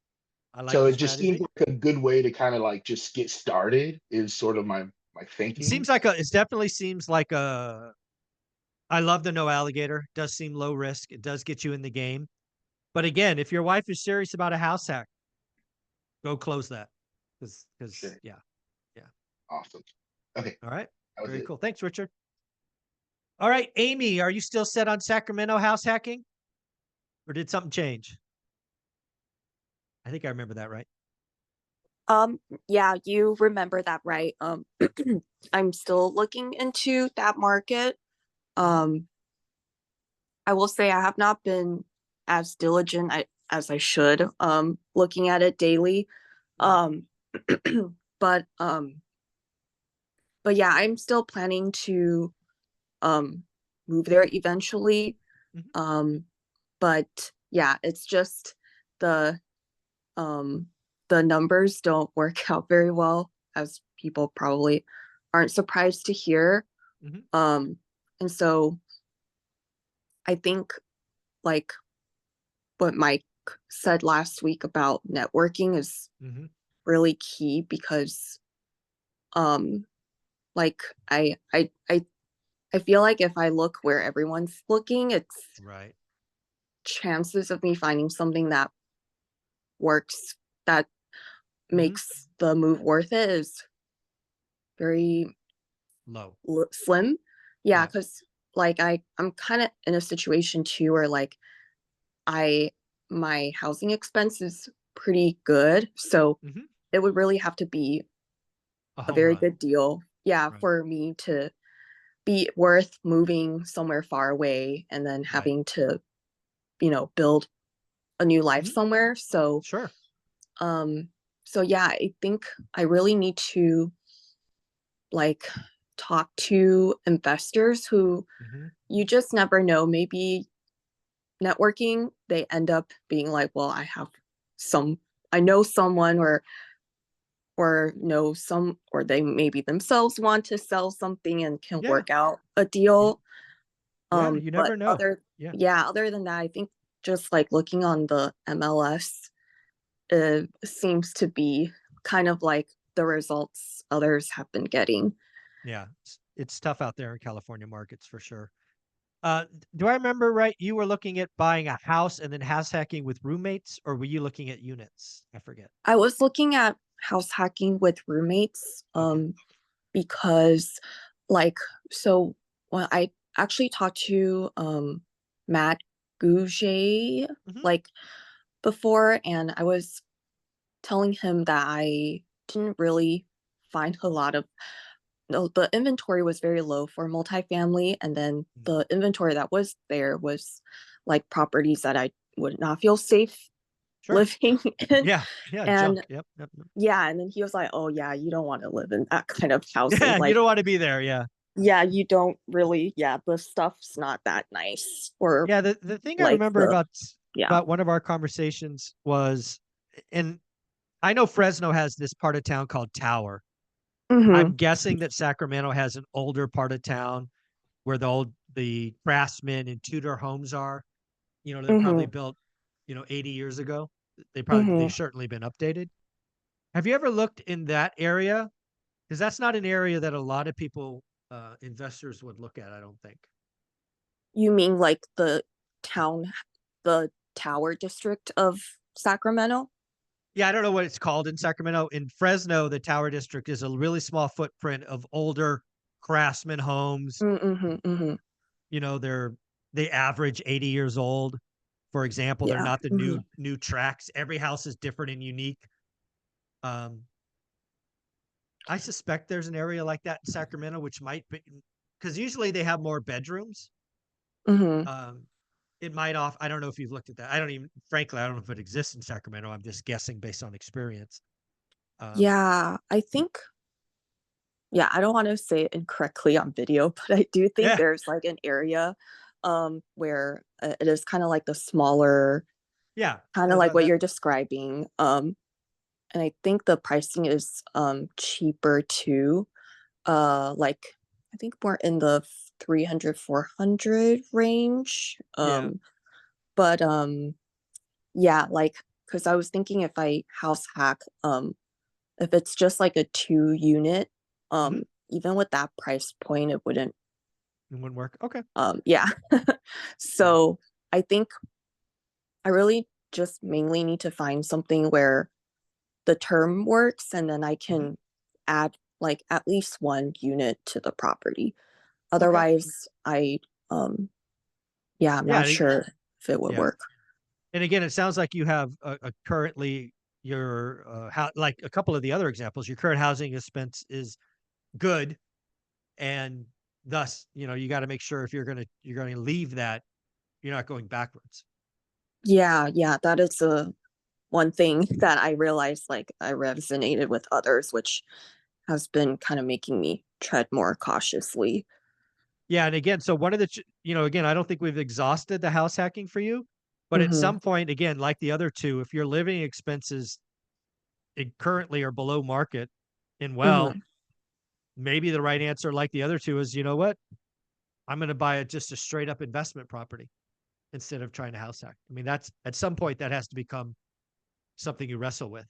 I like So the it just seems strategy. like a good way to kind of like just get started is sort of my It thinking. seems like it definitely seems like I love the no alligator. It does seem low risk. It does get you in the game. But again, if your wife is serious about a house hack, go close that. Sure. Yeah. Awesome. Okay. All right. That was Very it. cool. Thanks, Richard. All right, Amy, are you still set on Sacramento house hacking? Or did something change? I think I remember that right. Yeah, you remember that right. I'm still looking into that market. I will say I have not been as diligent as I should, looking at it daily. But yeah, I'm still planning to move there eventually. But yeah, it's just the numbers don't work out very well, as people probably aren't surprised to hear. And so I think, like what Mike said last week about networking is really key, because like I feel like if I look where everyone's looking, it's right. Chances of me finding something that works, that makes the move worth it, is very low, slim. Yeah, because like I'm kind of in a situation too where like my housing expense is pretty good, so it would really have to be a very good deal, for me to be worth moving somewhere far away and then having to build a new life somewhere. So so yeah, I think I really need to like talk to investors who you just never know. Maybe networking, they end up being like, well, I know someone, or know some, or they maybe themselves want to sell something and can work out a deal. You never know. Other than that, I think just like looking on the MLS, seems to be kind of like the results others have been getting. Yeah, it's tough out there in California markets for sure. Do I remember right? You were looking at buying a house and then house hacking with roommates, or were you looking at units? I forget. I was looking at house hacking with roommates, because when I actually talked to Matt Gouget like before, and I was telling him that I didn't really find a lot of the inventory was very low for multifamily, and then the inventory that was there was like properties that I would not feel safe living in. And junk. Yep. yeah, and then he was like, oh yeah, you don't want to live in that kind of housing. Yeah, like, you don't want to be there. Yeah, you don't really. Yeah, the stuff's not that nice. Or the thing I remember about one of our conversations was, and I know Fresno has this part of town called Tower. I'm guessing that Sacramento has an older part of town where the craftsmen and Tudor homes are. They're probably built 80 years ago. They've certainly been updated. Have you ever looked in that area Because that's not an area that a lot of people, investors would look at, I don't think. You mean like the Tower District of Sacramento? Yeah, I don't know what it's called in Sacramento. In Fresno, the Tower District is a really small footprint of older craftsman homes. You know, they average 80 years old. For example, they're not the new tracks. Every house is different and unique. I suspect there's an area like that in Sacramento, which might be, because usually they have more bedrooms. It might I don't know if you've looked at that. Frankly, I don't know if it exists in Sacramento. I'm just guessing based on experience. Yeah, I think, I don't want to say it incorrectly on video, but I do think there's like an area where it is kind of like the smaller, kind of like what you're describing. And I think the pricing is cheaper too. Like I think more in the 300, 400 range. But like, because I was thinking if I house hack, if it's just like a 2-unit, even with that price point, it wouldn't work. Okay. So I think I really just mainly need to find something where the term works, and then I can add like at least 1 unit to the property. Otherwise, I'm not sure if it would work. And again, it sounds like you have currently your like a couple of the other examples, your current housing expense is good, and thus, you got to make sure if you're going to leave that, you're not going backwards. Yeah, that is one thing that I realized, like I resonated with others, which has been kind of making me tread more cautiously. Yeah, and again, so one of the, again, I don't think we've exhausted the house hacking for you, but at some point, again, like the other two, if your living expenses currently are below market, and maybe the right answer, like the other two, is, you know what, I'm going to buy just a straight up investment property instead of trying to house hack. I mean, that's at some point that has to become something you wrestle with.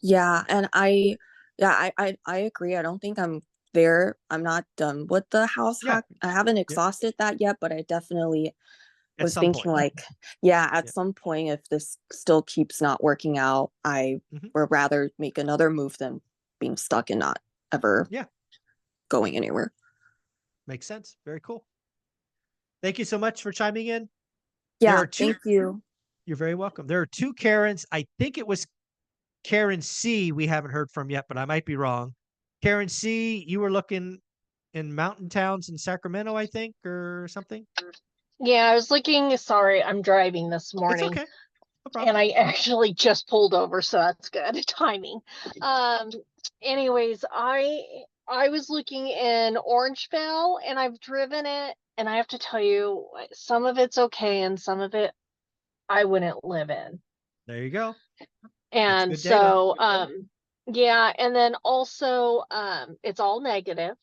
Yeah, and I agree. I don't think I'm there. I'm not done with the house hack. I haven't exhausted that yet, but I definitely was thinking like, at some point, if this still keeps not working out, I would rather make another move than being stuck and not ever going anywhere. Makes sense. Very cool. Thank you so much for chiming in. Yeah, thank you. You're very welcome. There are 2 Karens. I think it was Karen C we haven't heard from yet, but I might be wrong. Karen C, you were looking in mountain towns in Sacramento, I think, or something? Yeah, I was looking. Sorry, I'm driving this morning. It's okay. No problem. And I actually just pulled over, so that's good timing. Anyways, I was looking in Orangevale, and I've driven it, and I have to tell you, some of it's okay, and some of it I wouldn't live in. There you go. And so, yeah, and then also, it's all negative,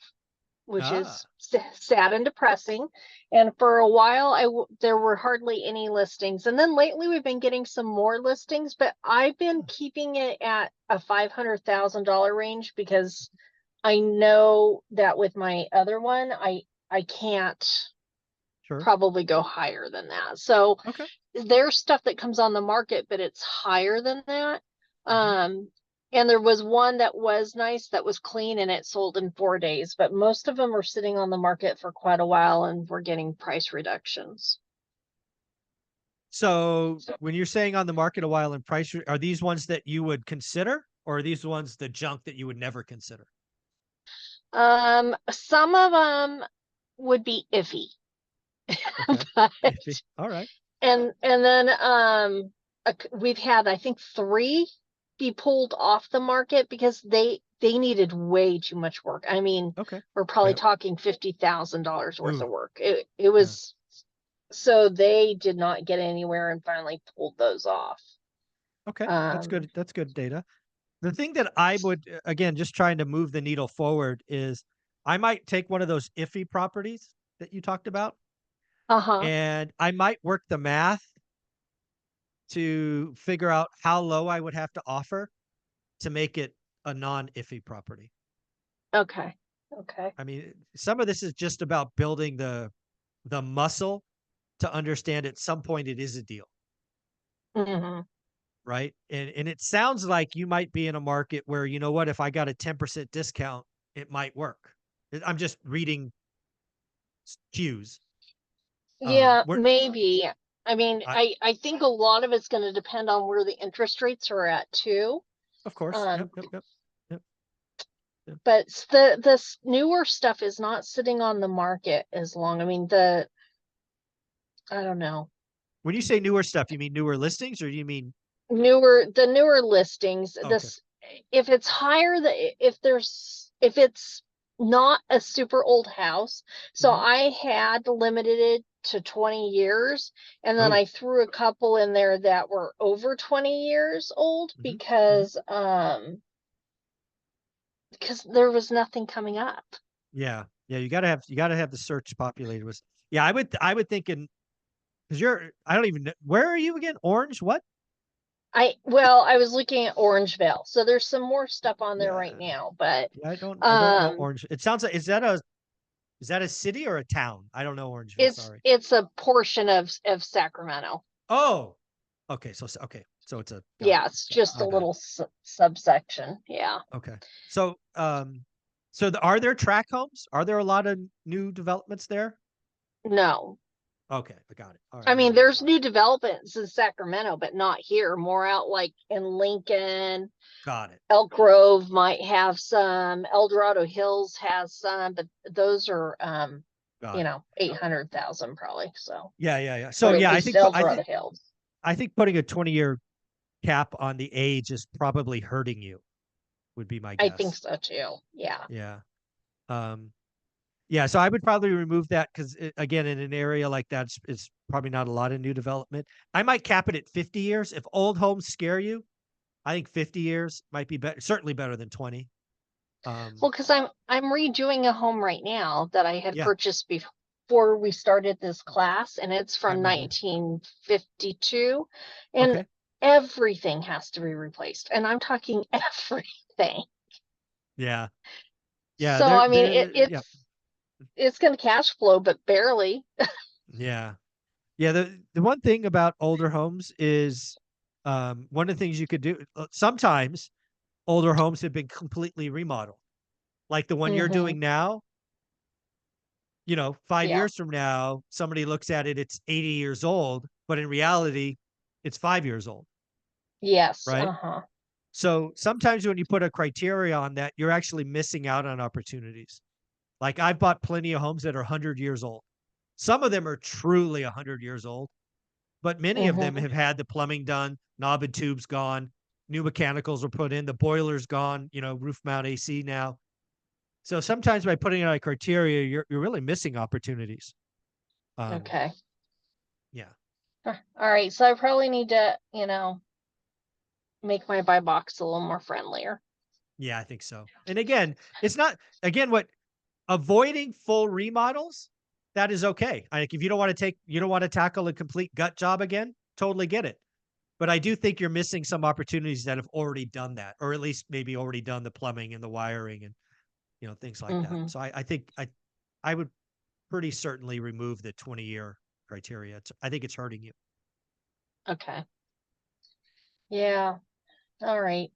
which is sad and depressing. And for a while, there were hardly any listings. And then lately we've been getting some more listings, but I've been keeping it at a $500,000 range because I know that with my other one, I can't probably go higher than that. So there's stuff that comes on the market, but it's higher than that. And there was one that was nice, that was clean, and it sold in 4 days. But most of them are sitting on the market for quite a while, and we're getting price reductions. So when you're saying on the market a while and price, are these ones that you would consider, or are these ones the junk that you would never consider? Some of them would be iffy. But, iffy. All right. And then we've had, I think, 3 be pulled off the market because they needed way too much work. I mean, we're probably talking $50,000 worth of work. It was, so they did not get anywhere and finally pulled those off. Okay, that's good. That's good data. The thing that I would, again, just trying to move the needle forward, is I might take one of those iffy properties that you talked about, and I might work the math to figure out how low I would have to offer to make it a non-iffy property. Okay. Okay. I mean, some of this is just about building the muscle to understand at some point it is a deal. Mm-hmm. Right. And it sounds like you might be in a market where, you know what, if I got a 10% discount, it might work. I'm just reading cues. Yeah, We're, maybe. I mean, I, I think a lot of it's going to depend on where the interest rates are at too. of course. Yep. But the newer stuff is not sitting on the market as long. I mean, I don't know. When you say newer stuff, you mean newer listings, or do you mean The newer listings, okay. this, if it's higher, if it's not a super old house. So I had limited it to 20 years, and then I threw a couple in there that were over 20 years old because there was nothing coming up. Yeah. You gotta have the search populated with. Yeah, I would think because I don't even know, where are you again? Orange? What? I was looking at Orangevale, so there's some more stuff on there right now, but I don't know Orange. It sounds like, is that a city or a town? I don't know Orangeville. Sorry. It's a portion of Sacramento. Oh, okay. So it's a it's just a little subsection. Yeah. Okay. So are there tract homes? Are there a lot of new developments there? No. Okay, I got it. All right. I mean, there's new developments in Sacramento, but not here. More out like in Lincoln. Got it. Elk Grove might have some. El Dorado Hills has some, but those are 800,000 probably. So yeah. So yeah, I think El Dorado Hills. I think putting a 20-year cap on the age is probably hurting you, would be my guess. I think so too. Yeah. Yeah. Yeah, so I would probably remove that because, again, in an area like that, it's probably not a lot of new development. I might cap it at 50 years. If old homes scare you, I think 50 years might be better, certainly better than 20. Well, because I'm redoing a home right now that I had purchased before we started this class, and it's from 1952, and everything has to be replaced, and I'm talking everything. Yeah. So I mean, it's going to cash flow, but barely. Yeah. The one thing about older homes is one of the things you could do. Sometimes older homes have been completely remodeled, like the one you're doing now. 5 years from now, somebody looks at it, it's 80 years old, but in reality, it's 5 years old. Yes. Right. So sometimes when you put a criteria on that, you're actually missing out on opportunities. Like I've bought plenty of homes that are 100 years old. Some of them are truly 100 years old, but many of them have had the plumbing done, knob and tubes gone, new mechanicals were put in, the boiler's gone, roof mount AC now. So sometimes by putting out a criteria, you're really missing opportunities. Okay. Yeah. All right. So I probably need to, make my buy box a little more friendlier. Yeah, I think so. And again, it's not, avoiding full remodels, that is okay. Like if you don't want to tackle a complete gut job again, totally get it. But I do think you're missing some opportunities that have already done that, or at least maybe already done the plumbing and the wiring and, things like that. So I think I would pretty certainly remove the 20-year criteria. I think it's hurting you. Okay. Yeah. All right.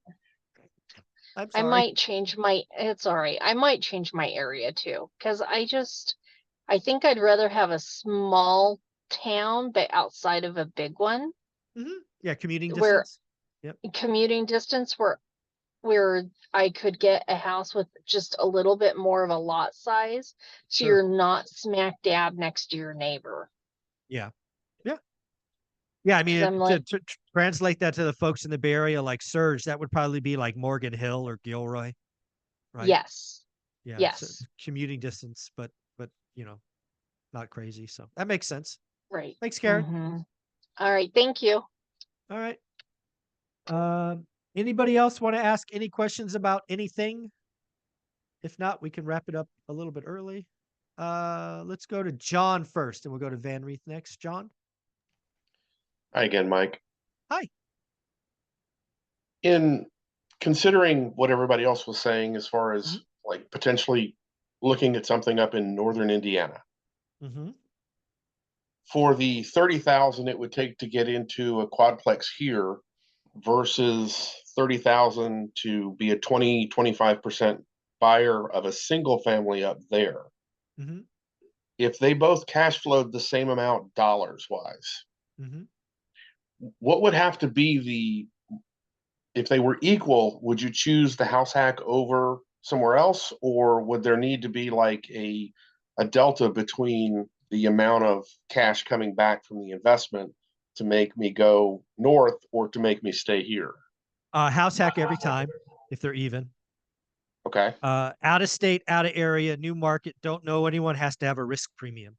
I'm sorry. It's all right. I might change my area too, because I think I'd rather have a small town, but outside of a big one. Yeah, commuting distance. Commuting distance where I could get a house with just a little bit more of a lot size, so you're not smack dab next to your neighbor. Yeah. I mean, to translate that to the folks in the Bay Area, like Surge, that would probably be like Morgan Hill or Gilroy, right? Yes. Yeah. Yes. So commuting distance, but not crazy. So that makes sense. Right. Thanks, Karen. All right. Thank you. All right. Anybody else want to ask any questions about anything? If not, we can wrap it up a little bit early. Let's go to John first, and we'll go to Van Reeth next. John. Hi again, Mike. Hi. In considering what everybody else was saying as far as like potentially looking at something up in northern Indiana. Mm-hmm. For the 30,000 it would take to get into a quadplex here versus 30,000 to be a 25% buyer of a single family up there. Mm-hmm. If they both cash flowed the same amount dollars wise, Mm-hmm. what would have to be if they were equal, would you choose the house hack over somewhere else, or would there need to be like a delta between the amount of cash coming back from the investment to make me go north or to make me stay here? House hack every time if they're even. Okay. Out of state, out of area, new market, don't know anyone, has to have a risk premium.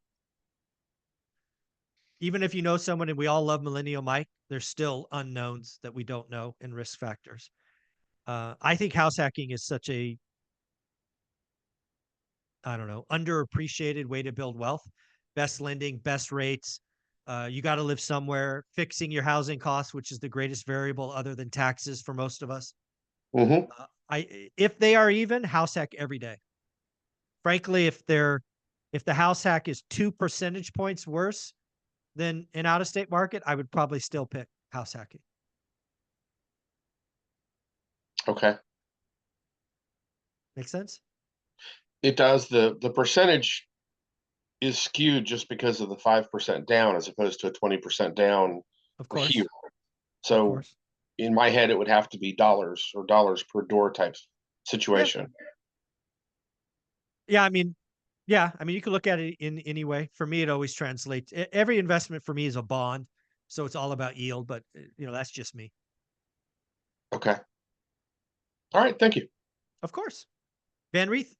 Even if you know someone, and we all love Millennial Mike, there's still unknowns that we don't know and risk factors. I think house hacking is such a, I don't know, underappreciated way to build wealth. Best lending, best rates. You got to live somewhere, fixing your housing costs, which is the greatest variable other than taxes for most of us. Mm-hmm. If they are even, house hack every day. Frankly, if the house hack is 2 percentage points worse than an out-of-state market, I would probably still pick house hacking. Okay. Make sense? It does. The percentage is skewed just because of the 5% down as opposed to a 20% down Of course. here. Of So course. in my head, it would have to be dollars or dollars per door type situation. Yeah, I mean, you can look at it in any way. For me, it always translates. Every investment for me is a bond, so it's all about yield. But that's just me. Okay. All right. Thank you. Of course. Van Reeth.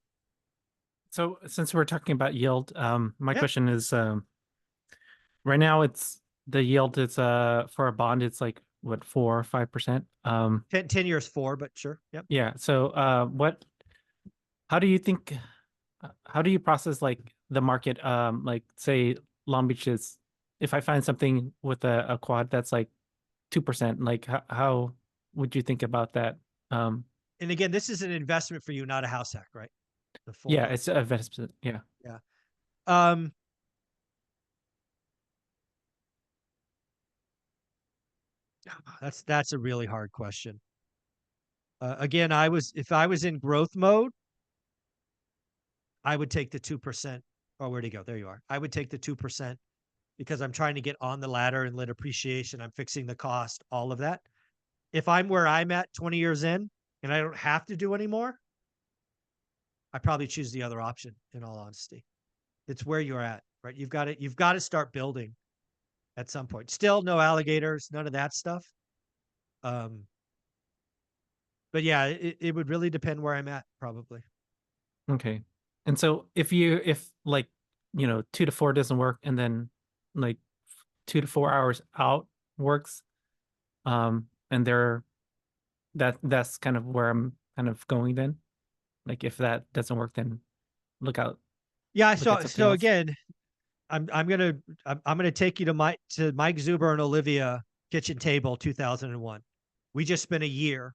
So since we're talking about yield, my Yeah. question is, right now it's the yield is for a bond, it's like what, 4 or 5%? 10 years 4, but sure. Yep. Yeah. So how do you think, how do you process like the market? Like say Long Beach is, if I find something with a quad that's like 2%, like how would you think about that? And again, this is an investment for you, not a house hack, right? Yeah, it's an investment. Yeah. Yeah. That's a really hard question. Again, if I was in growth mode, I would take the 2%. Oh, where'd he go? There you are. I would take the 2% because I'm trying to get on the ladder and let appreciation. I'm fixing the cost, all of that. If I'm where I'm at 20 years in and I don't have to do anymore, I probably choose the other option, in all honesty. It's where you're at, right? You've got to start building at some point. Still no alligators, none of that stuff. But yeah, it would really depend where I'm at, probably. Okay. And so if like, 2 to 4 doesn't work and then like 2 to 4 hours out works, and that's kind of where I'm kind of going then. Like if that doesn't work, then look out. Yeah. Look at something So else. again, I'm gonna take you to Mike Zuber and Olivia kitchen table 2001. We just spent a year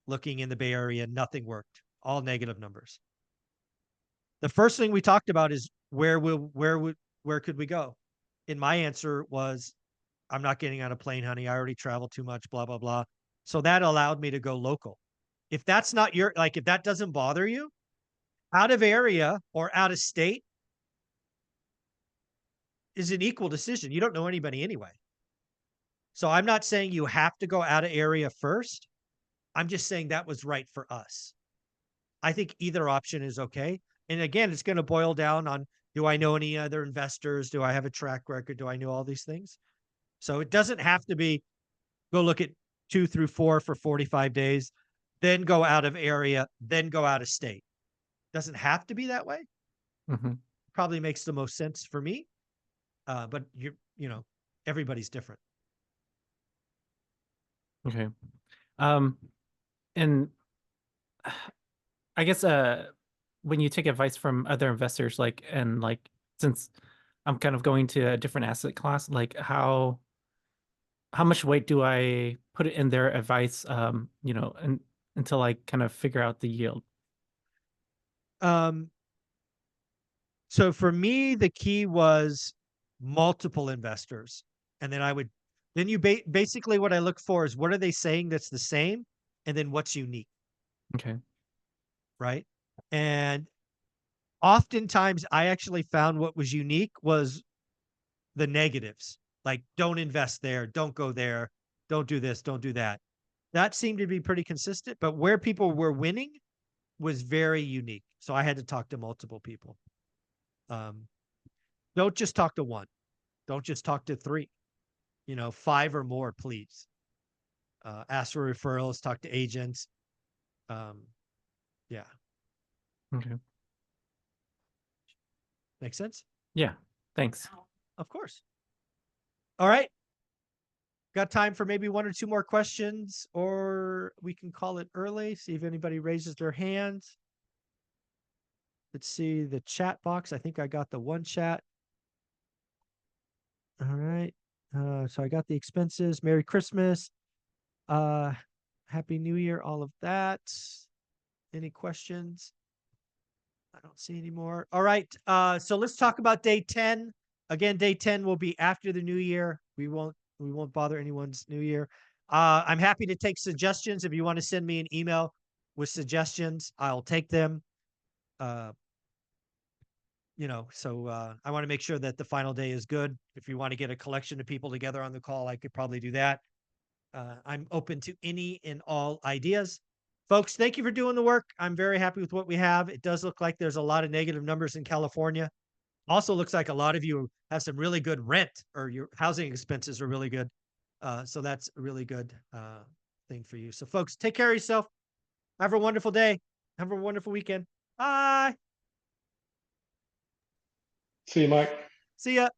looking in the Bay Area, nothing worked. All negative numbers. The first thing we talked about is where could we go? And my answer was, I'm not getting on a plane, honey. I already traveled too much, blah, blah, blah. So that allowed me to go local. If that's not if that doesn't bother you, out of area or out of state is an equal decision. You don't know anybody anyway. So I'm not saying you have to go out of area first. I'm just saying that was right for us. I think either option is okay. And again, it's going to boil down on, do I know any other investors? Do I have a track record? Do I know all these things? So it doesn't have to be go look at 2 through 4 for 45 days, then go out of area, then go out of state. Doesn't have to be that way. Mm-hmm. Probably makes the most sense for me. But everybody's different. Okay. And I guess when you take advice from other investors, since I'm kind of going to a different asset class, like how much weight do I put in their advice, until I kind of figure out the yield? So for me, the key was multiple investors. And then basically what I look for is what are they saying that's the same? And then what's unique. Okay. Right. And oftentimes I actually found what was unique was the negatives, like don't invest there, don't go there, don't do this, don't do that. That seemed to be pretty consistent, but where people were winning was very unique. So I had to talk to multiple people. Don't just talk to one. Don't just talk to three. 5 or more, please. Ask for referrals, talk to agents. Yeah. Okay. Make sense? Yeah. Thanks. Of course. All right. Got time for maybe 1 or 2 more questions, or we can call it early. See if anybody raises their hands. Let's see the chat box. I think I got the one chat. All right. So I got the expenses. Merry Christmas. Happy New Year. All of that. Any questions? I don't see any more. All right. So let's talk about day 10. Again, day 10 will be after the new year. We won't bother anyone's new year. I'm happy to take suggestions. If you want to send me an email with suggestions, I'll take them. So I want to make sure that the final day is good. If you want to get a collection of people together on the call, I could probably do that. I'm open to any and all ideas. Folks, thank you for doing the work. I'm very happy with what we have. It does look like there's a lot of negative numbers in California. Also looks like a lot of you have some really good rent, or your housing expenses are really good. So that's a really good thing for you. So folks, take care of yourself. Have a wonderful day. Have a wonderful weekend. Bye. See you, Mike. See ya.